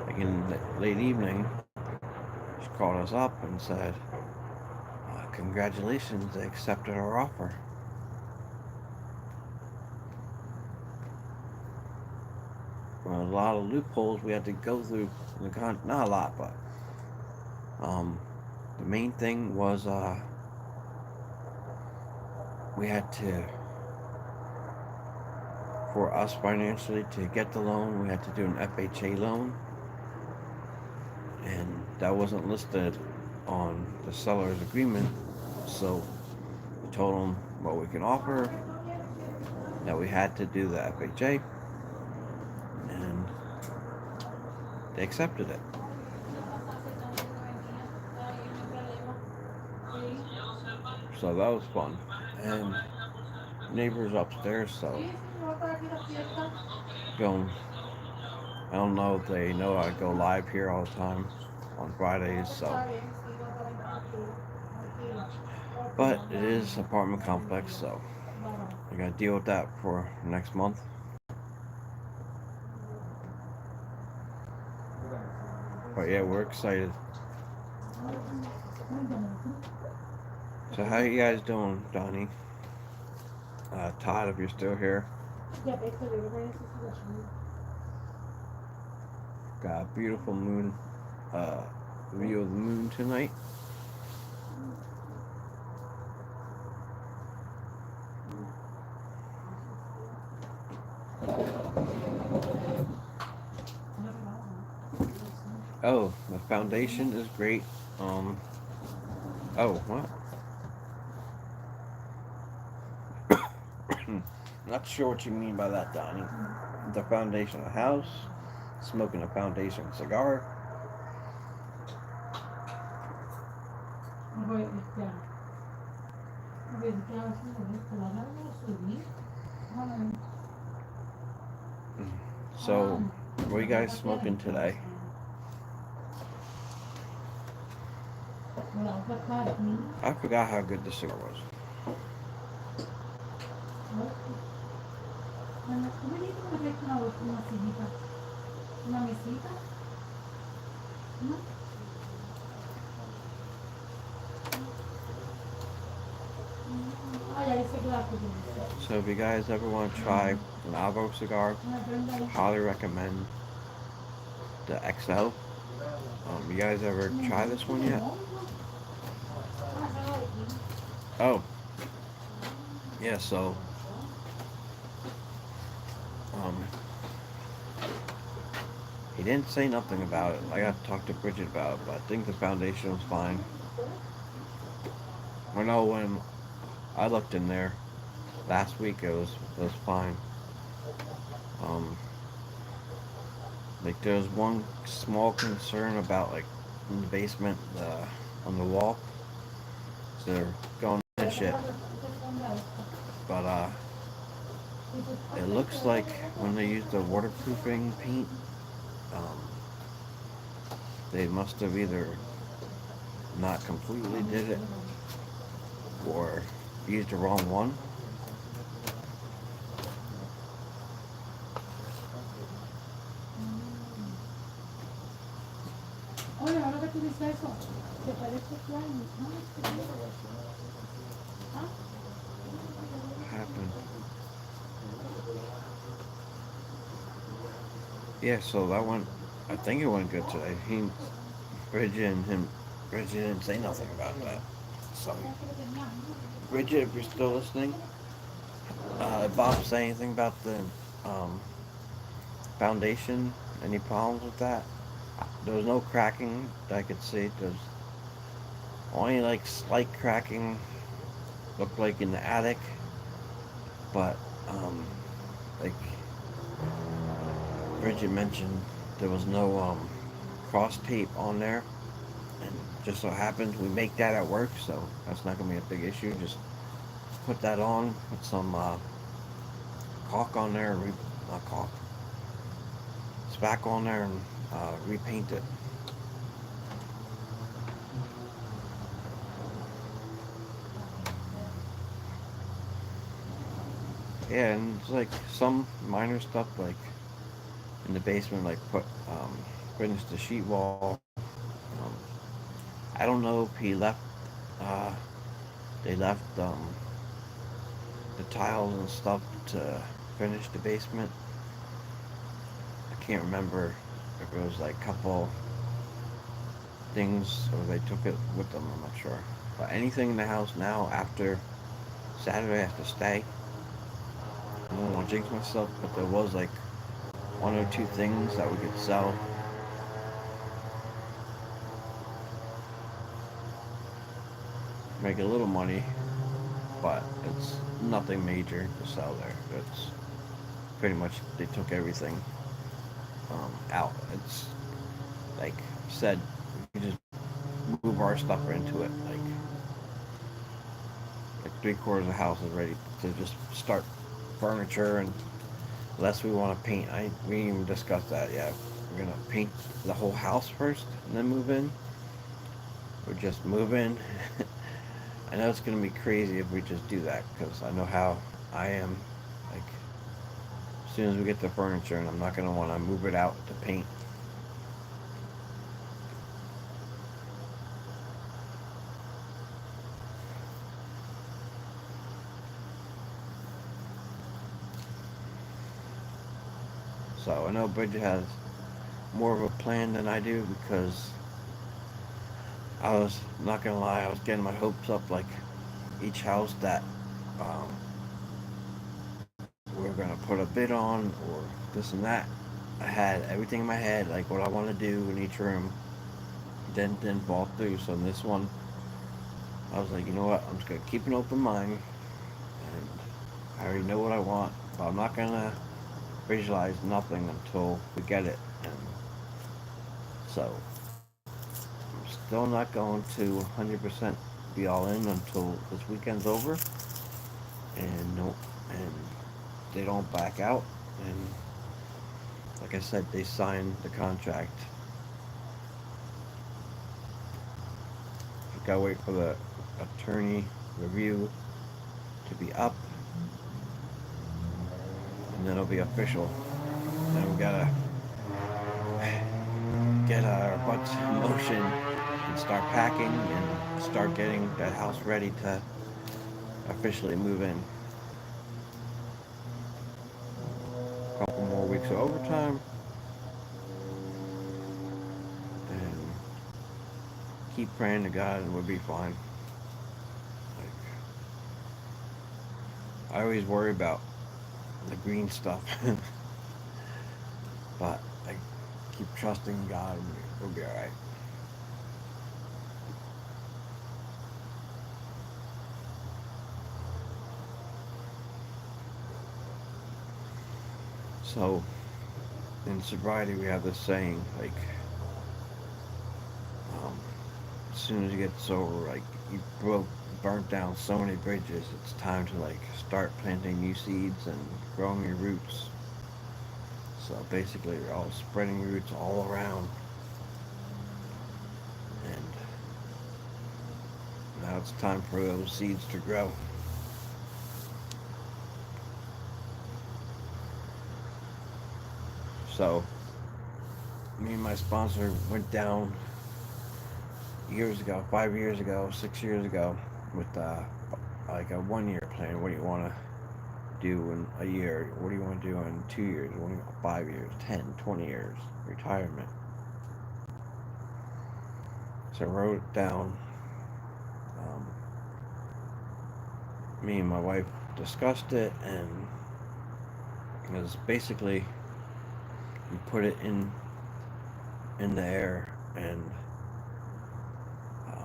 like in the late evening, she called us up and said, "Congratulations, they accepted our offer." Well, a lot of loopholes we had to go through. Not a lot, but the main thing was we had to, for us financially to get the loan, we had to do an FHA loan, and that wasn't listed on the seller's agreement. So we told them what we can offer, that we had to do the FHA, and they accepted it. So that was fun. And neighbors upstairs, so going. I don't know if they know I go live here all the time on Fridays, so. But it is an apartment complex, so I gotta deal with that for next month. But yeah, we're excited. So how you guys doing, Donnie? Todd, if you're still here. Got a beautiful moon, view of the moon tonight. Oh, the foundation is great. Oh, what? Not sure what you mean by that, Donnie. The foundation of the house, smoking a foundation cigar. So, what are you guys smoking today? I forgot how good the cigar was. So, if you guys ever want to try an Alvo cigar, highly recommend the XL. You guys ever try this one yet? Oh, yeah. So, um, he didn't say nothing about it. I got to talk to Bridget about it, but I think the foundation was fine. I know when I looked in there last week, it was fine. Um, like there was one small concern about like in the basement, on the wall. So they're going to finish it, but it looks like when they used the waterproofing paint, um, they must have either not completely did it or used the wrong one. Happened. Yeah, so that went. I think it went good today. Bridget and him, Bridget didn't say nothing about that. So, Bridget, if you're still listening, did Bob say anything about the um, foundation? Any problems with that? There was no cracking that I could see. There's only like slight cracking, looked like in the attic, but um, like Bridget mentioned, there was no cross tape on there, and just so happens we make that at work, so that's not gonna be a big issue. Just put that on, put some caulk on there, not caulk, spack on there, and repaint it. Yeah, and it's like some minor stuff like in the basement, like finish the sheet wall. Um, I don't know if he left. Uh, they left the tiles and stuff to finish the basement. I can't remember if it was like a couple things or they took it with them. I'm not sure. But anything in the house now after Saturday has to stay. I don't want to jinx myself, but there was like one or two things that we could sell, make a little money, but it's nothing major to sell there. It's pretty much they took everything out. It's like said, we just move our stuff into it. Like 3/4 of the house is ready to just start furniture, and unless we want to paint, we didn't even discuss that yet. We're gonna paint the whole house first and then move in. Or just move in. I know it's gonna be crazy if we just do that because I know how I am. Like as soon as we get the furniture, and I'm not gonna want to move it out to paint. So I know Bridget has more of a plan than I do because I was not gonna lie, I was getting my hopes up like each house that um, we are gonna put a bid on or this and that. I had everything in my head, like what I want to do in each room. Didn't fall through. So in this one, I was like, you know what? I'm just gonna keep an open mind, and I already know what I want, but I'm not gonna visualize nothing until we get it. And so I'm still not going to 100% be all in until this weekend's over, and no, and they don't back out. And like I said, they signed the contract. We gotta wait for the attorney review to be up, and then it'll be official. Then we gotta get our butts in motion and start packing and start getting that house ready to officially move in. A couple more weeks of overtime and keep praying to God and we'll be fine. Like, I always worry about the green stuff, but I keep trusting God and we'll be alright. So, in sobriety, we have this saying like, um, as soon as you get sober, like you burnt down so many bridges. It's time to like start planting new seeds and growing your roots. So basically, you're all spreading roots all around, and now it's time for those seeds to grow. So me and my sponsor went down years ago, 5 years ago, 6 years ago, with like a 1 year plan. What do you want to do in a year? What do you want to do in 2 years? What do you want 5 years, 10, 20 years, retirement? So I wrote it down. Um, Me and my wife discussed it, and it was basically you put it in the air and um,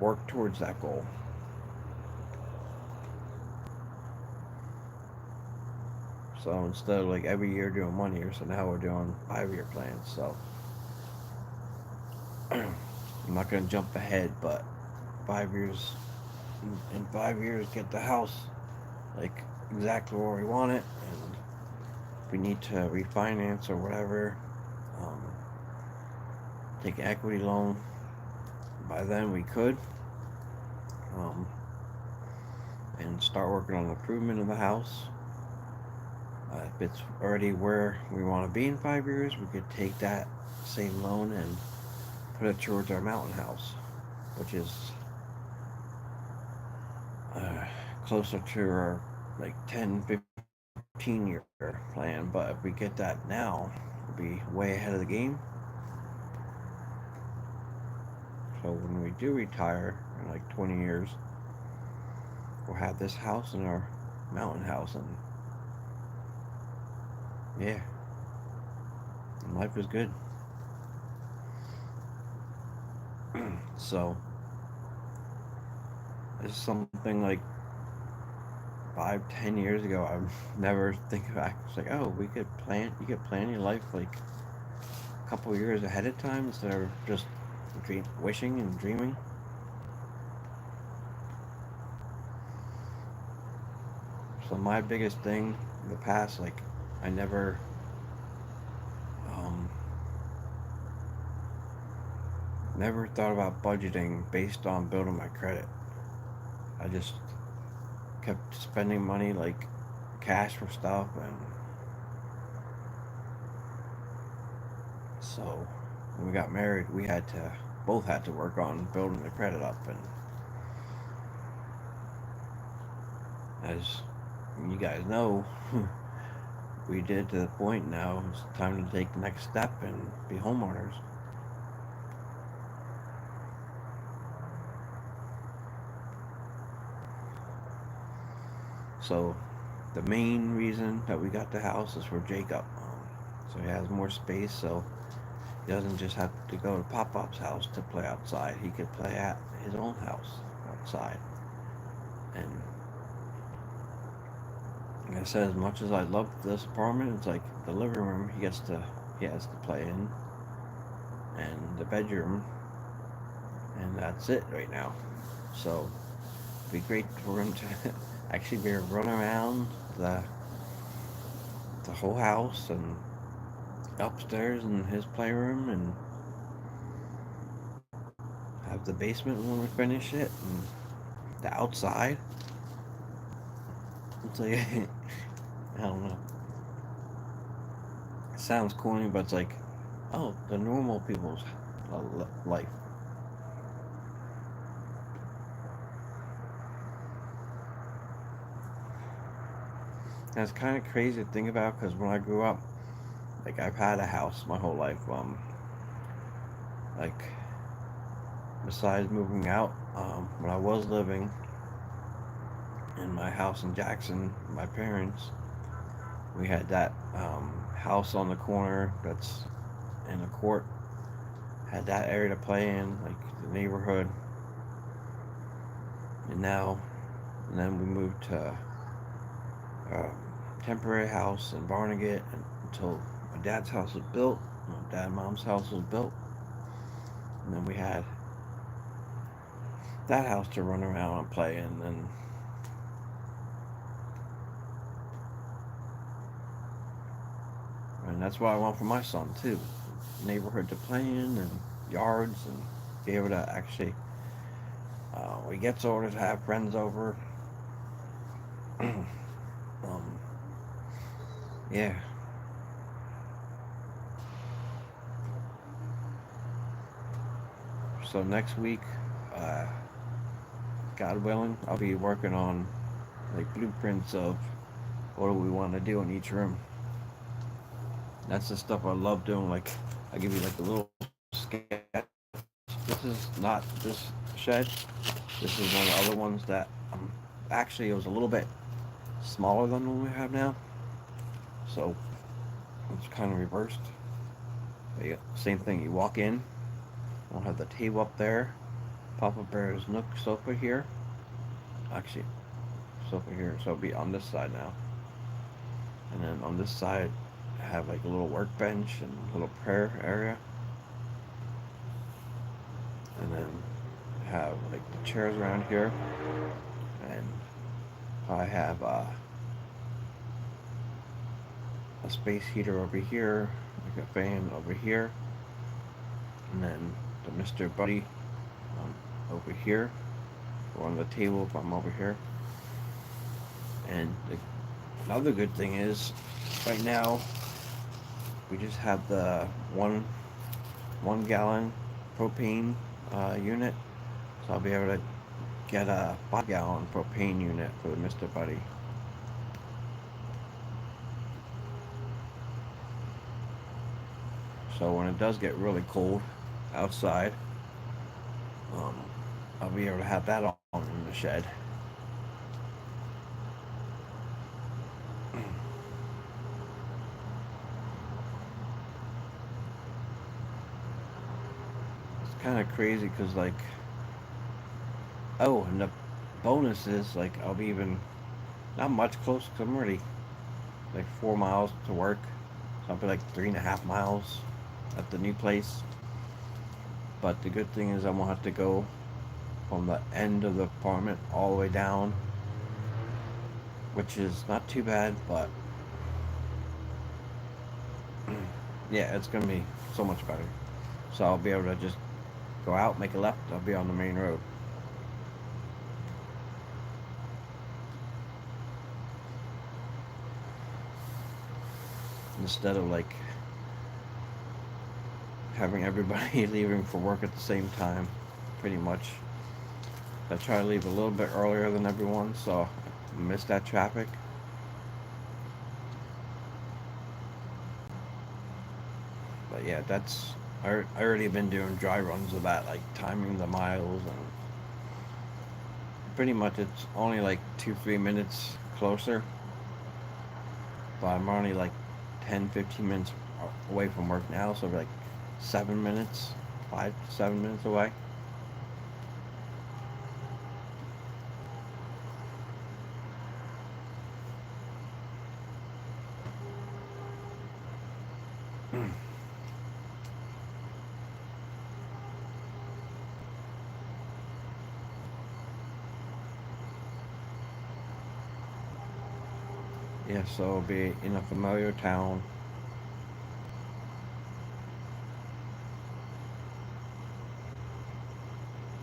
work towards that goal. So instead of like every year doing 1 year, so now we're doing 5 year plans. So I'm not gonna jump ahead, but 5 years in 5 years get the house like exactly where we want it, and if we need to refinance or whatever, um, take an equity loan. By then we could, um, and start working on the improvement of the house. If it's already where we want to be in 5 years, we could take that same loan and put it towards our mountain house, which is uh, closer to our like 10, 15 year plan. But if we get that now, we'll be way ahead of the game. So when we do retire in like 20 years, we'll have this house and our mountain house, and yeah, and life is good. So this is something like 5, 10 years ago. I never think back. It's like, oh, we could plan. You could plan your life like a couple years ahead of time instead of just wishing and dreaming. So my biggest thing in the past, like, I um, never thought about budgeting based on building my credit. I just kept spending money like cash for stuff, and so when we got married, we had to both had to work on building the credit up, and as you guys know, we did to the point now. It's time to take the next step and be homeowners. So the main reason that we got the house is for Jacob. So he has more space, so he doesn't just have to go to Pop-Up's house to play outside. He could play at his own house outside. And Like I said, as much as I love this apartment, it's like the living room he has to play in, and the bedroom, and that's it right now. So it'd be great for him to actually be able to run around the the whole house and upstairs in his playroom and have the basement when we finish it and the outside. It's like I don't know. It sounds corny, but it's like, oh, the normal people's life. And it's kind of crazy to think about because when I grew up, like I've had a house my whole life. Like besides moving out, when I was living in my house in Jackson, my parents, we had that house on the corner that's in a court. Had that area to play in, like the neighborhood. And now, and then we moved to a temporary house in Barnegat until my dad's house was built. My dad and mom's house was built, and then we had that house to run around and play in. And that's what I want for my son too. Neighborhood to play in and yards and be able to actually, when he gets older, to have friends over. Yeah. So next week, uh, God willing, I'll be working on like blueprints of what do we want to do in each room. That's the stuff I love doing. Like, I give you like a little sketch. This is not this shed. This is one of the other ones that actually it was a little bit smaller than the one we have now. So it's kind of reversed. Same thing. You walk in. We'll have the table up there. Papa Bear's Nook sofa here. Actually, sofa here. So it'll be on this side now. And then on this side, have like a little workbench and a little prayer area. And then have like the chairs around here. And I have a space heater over here, like a fan over here, and then the Mr. Buddy over here, or on the table if I'm over here. And another good thing is, right now we just have the 1 gallon propane unit, so I'll be able to get a 5 gallon propane unit for the Mr. Buddy. So when it does get really cold outside, um, I'll be able to have that on in the shed. It's kind of crazy because like, oh, and the bonus is like I'll be even not much closer because I'm already like 4 miles to work, so I'll be like 3.5 miles at the new place. But the good thing is I won't have to go from the end of the apartment all the way down, which is not too bad, but yeah, it's gonna be so much better. So I'll be able to just go out, make a left, I'll be on the main road. Instead of like having everybody leaving for work at the same time, pretty much. I try to leave a little bit earlier than everyone, so I miss that traffic. But yeah, I already been doing dry runs of that, like timing the miles, and pretty much it's only like 2-3 minutes closer, but I'm only like 10-15 minutes away from work now, so like 7 minutes, 5 to 7 minutes away. Yeah, so it'll be in a familiar town.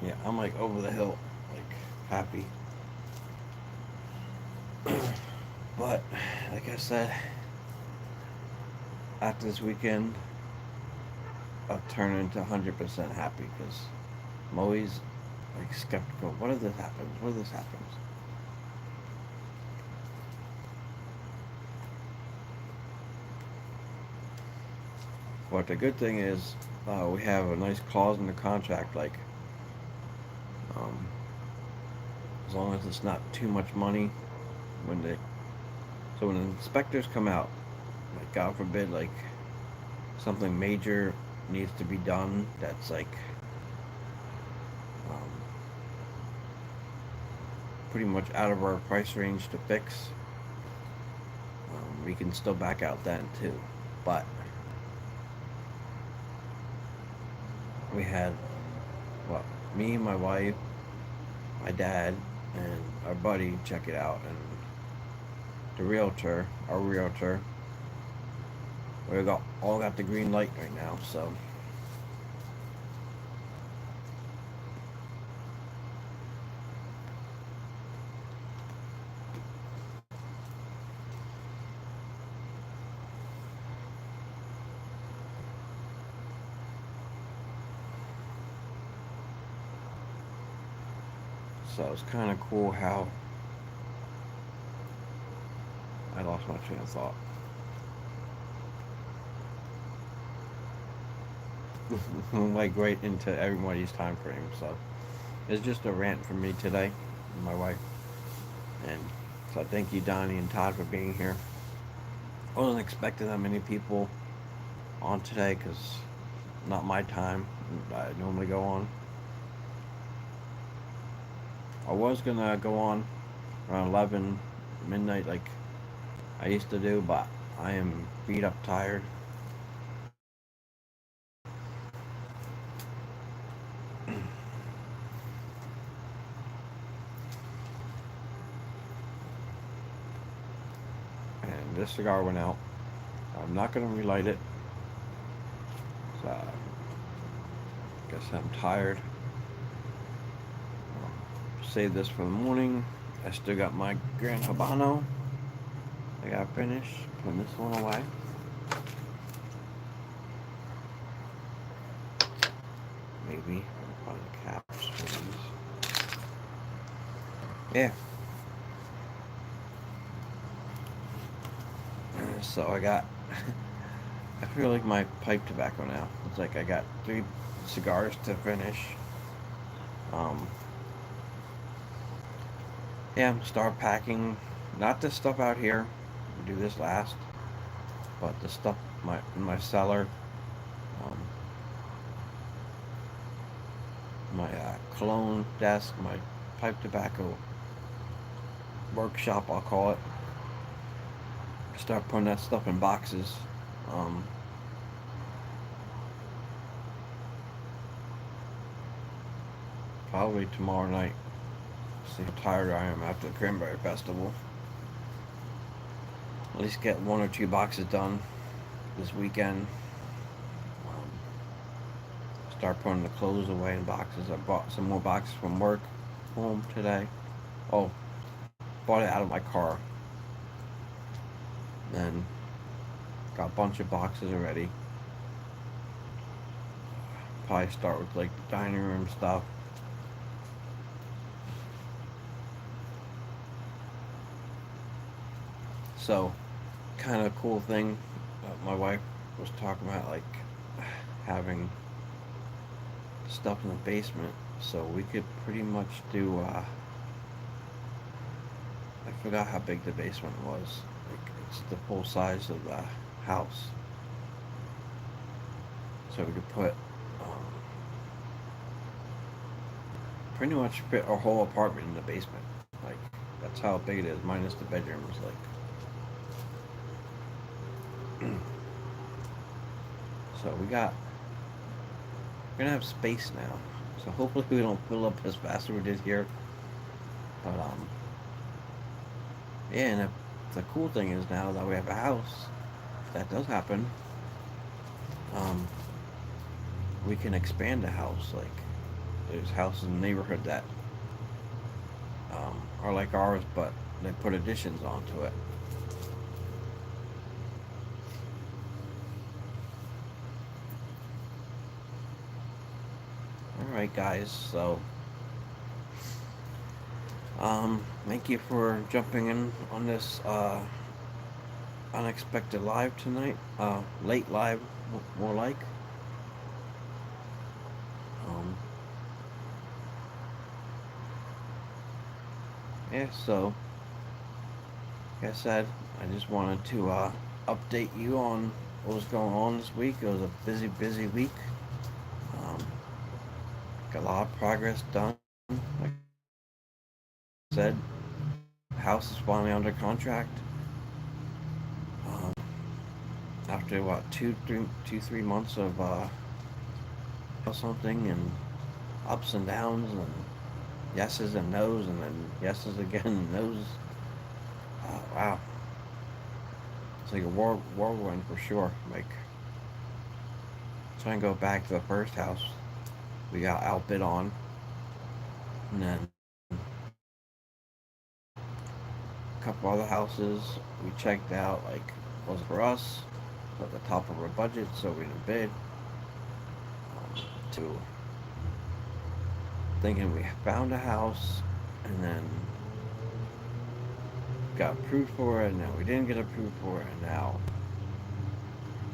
Yeah, I'm like over the hill, like happy. But like I said, after this weekend, I'll turn into 100% happy because I'm always like skeptical. What if this happens? What if this happens? But the good thing is, we have a nice clause in the contract, like um, as long as it's not too much money when they so when the inspectors come out, like God forbid, like something major needs to be done that's like um, pretty much out of our price range to fix, we can still back out then too. But we had well, me, my wife, my dad, and our buddy check it out, and our realtor, we got all got the green light right now. So it's kind of cool how I lost my train of thought. Like right into everybody's time frame. So it's just a rant from me today, and my wife. And so thank you, Donnie and Todd, for being here. I wasn't expecting that many people on today because not my time. I normally go on. I was gonna go on around 11 midnight like I used to do, but I am beat up tired. And this cigar went out. I'm not gonna relight it. So I guess I'm tired. Save this for the morning. I still got my Grand Habano. I gotta finish putting this one away. Maybe find the caps for these. Yeah. So I got. I feel like my pipe tobacco now. It's like I got 3 cigars to finish. Um, yeah, start packing. Not this stuff out here. We'll do this last, but the stuff in my cellar. Um, my Cologne desk, my pipe tobacco workshop, I'll call it. Start putting that stuff in boxes. Um, Probably tomorrow night. See how tired I am after the Cranberry Festival. At least get 1 or 2 boxes done this weekend. Um, Start putting the clothes away in boxes. I bought some more boxes from work home today. Oh, bought it out of my car. Then got a bunch of boxes already. Probably start with like the dining room stuff. So, kind of cool thing. My wife was talking about like having stuff in the basement, so we could pretty much do. I forgot how big the basement was. Like it's the full size of the house, so we could put pretty much fit our whole apartment in the basement. Like that's how big it is, minus the bedrooms. Like, so we're gonna have space now. So hopefully we don't fill up as fast as we did here. But yeah, in a the cool thing is now that we have a house, if that does happen, um, we can expand the house. Like, there's houses in the neighborhood that are like ours, but they put additions onto it. All right, guys. So, thank you for jumping in on this unexpected live tonight. Late live, more like. Um, yeah. So, like I said, I just wanted to update you on what was going on this week. It was a busy, busy week. Um, got a lot of progress done. Like I said, the house is finally under contract. Um, after what 3 months of something and ups and downs and yeses and nos and then yeses again and nos. Wow, it's like a whirlwind for sure. Like, trying to go back to the first house we got outbid on, and then a couple other houses we checked out, like, wasn't for us, at the top of our budget, so we didn't bid. To thinking we found a house, and then got approved for it, and now we didn't get approved for it, and now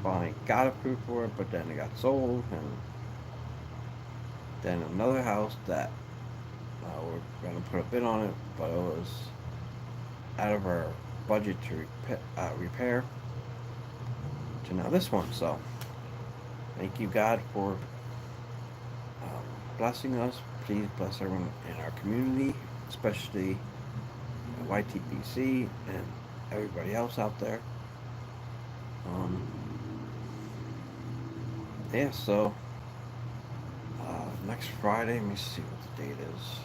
finally got approved for it, but then it got sold, and then another house that we're gonna put a bid on it, but it was out of our budget to repair to now this one. So thank you, God, for blessing us. Please bless everyone in our community, especially YTPC and everybody else out there. Um, yeah, so next Friday, let me see what the date is.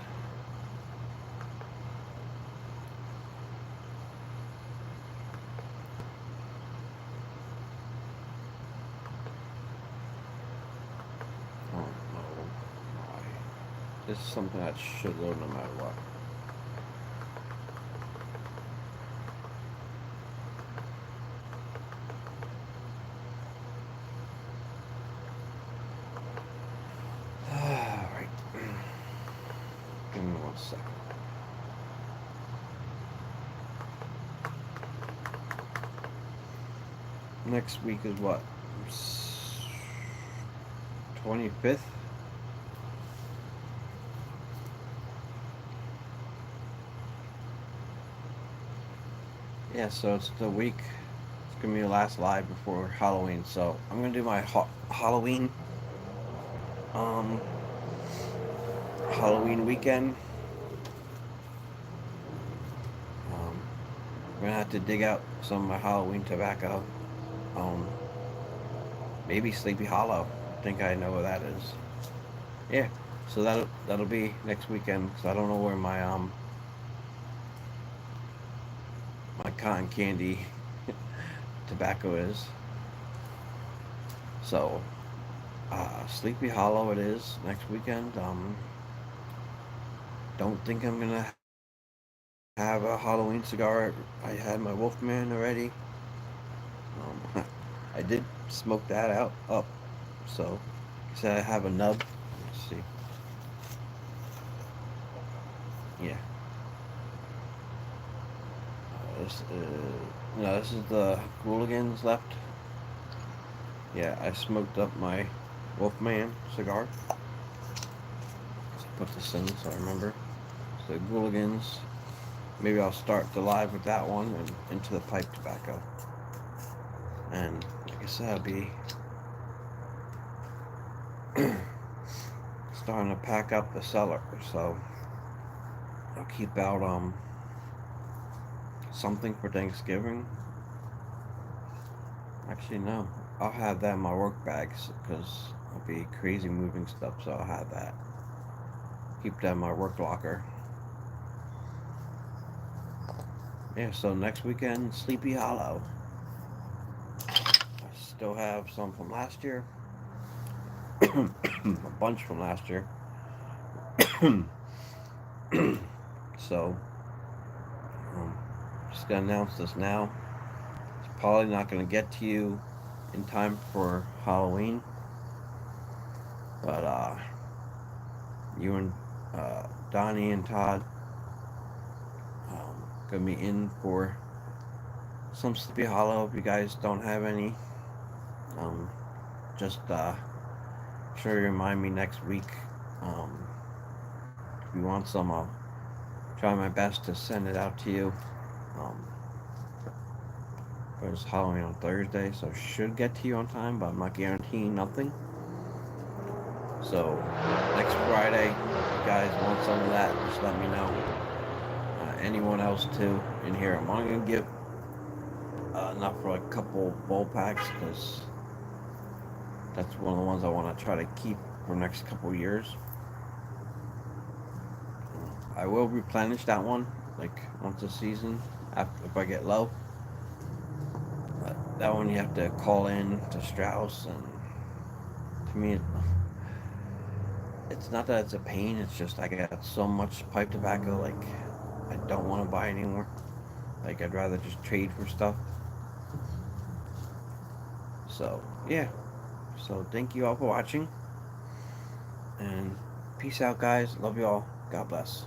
Oh no, why? This is something that should load no matter what. Alright. Give me 1 second. Next week is what? 25th? Yeah, so it's the week. It's gonna be the last live before Halloween. So I'm gonna do my Halloween um Halloween weekend. Um, we're gonna have to dig out some of my Halloween tobacco. Um, maybe Sleepy Hollow. I think I know where that is. Yeah, so that'll be next weekend. Cause I don't know where my cotton candy tobacco is. So Sleepy Hollow it is next weekend. Don't think I'm gonna have a Halloween cigar. I had my Wolfman already. I did smoke that out up. So, I have a nub. Let's see. Yeah. No, this is the Hooligans left. Yeah, I smoked up my Wolfman cigar. Let's put this in so I remember. So the Hooligans. Maybe I'll start the live with that one and into the pipe tobacco. And like I said, I'll be starting to pack up the cellar. So I'll keep out something for Thanksgiving. Actually, no. I'll have that in my work bags because I'll be crazy moving stuff, so I'll have that. Keep that in my work locker. Yeah, so next weekend, Sleepy Hollow. I still have some from last year, a bunch from last year. So, um, just gonna announce this now. It's probably not gonna get to you in time for Halloween, but you and Donnie and Todd gonna be in for some Sleepy Hollow. If you guys don't have any, um, just sure you remind me next week. Um, if you want some, I'll try my best to send it out to you. Um, but it's Halloween on Thursday, so it should get to you on time, but I'm not guaranteeing nothing. So next Friday, if you guys want some of that, just let me know. Anyone else too in here? I'm only gonna give enough for like a couple bowl packs because that's one of the ones I want to try to keep for the next couple years. I will replenish that one like once a season after if I get low. But that one you have to call in to Strauss, and to me, it's not that it's a pain. It's just I got so much pipe tobacco. Like I don't want to buy anymore. Like I'd rather just trade for stuff. So yeah. So thank you all for watching, and peace out, guys. Love you all. God bless.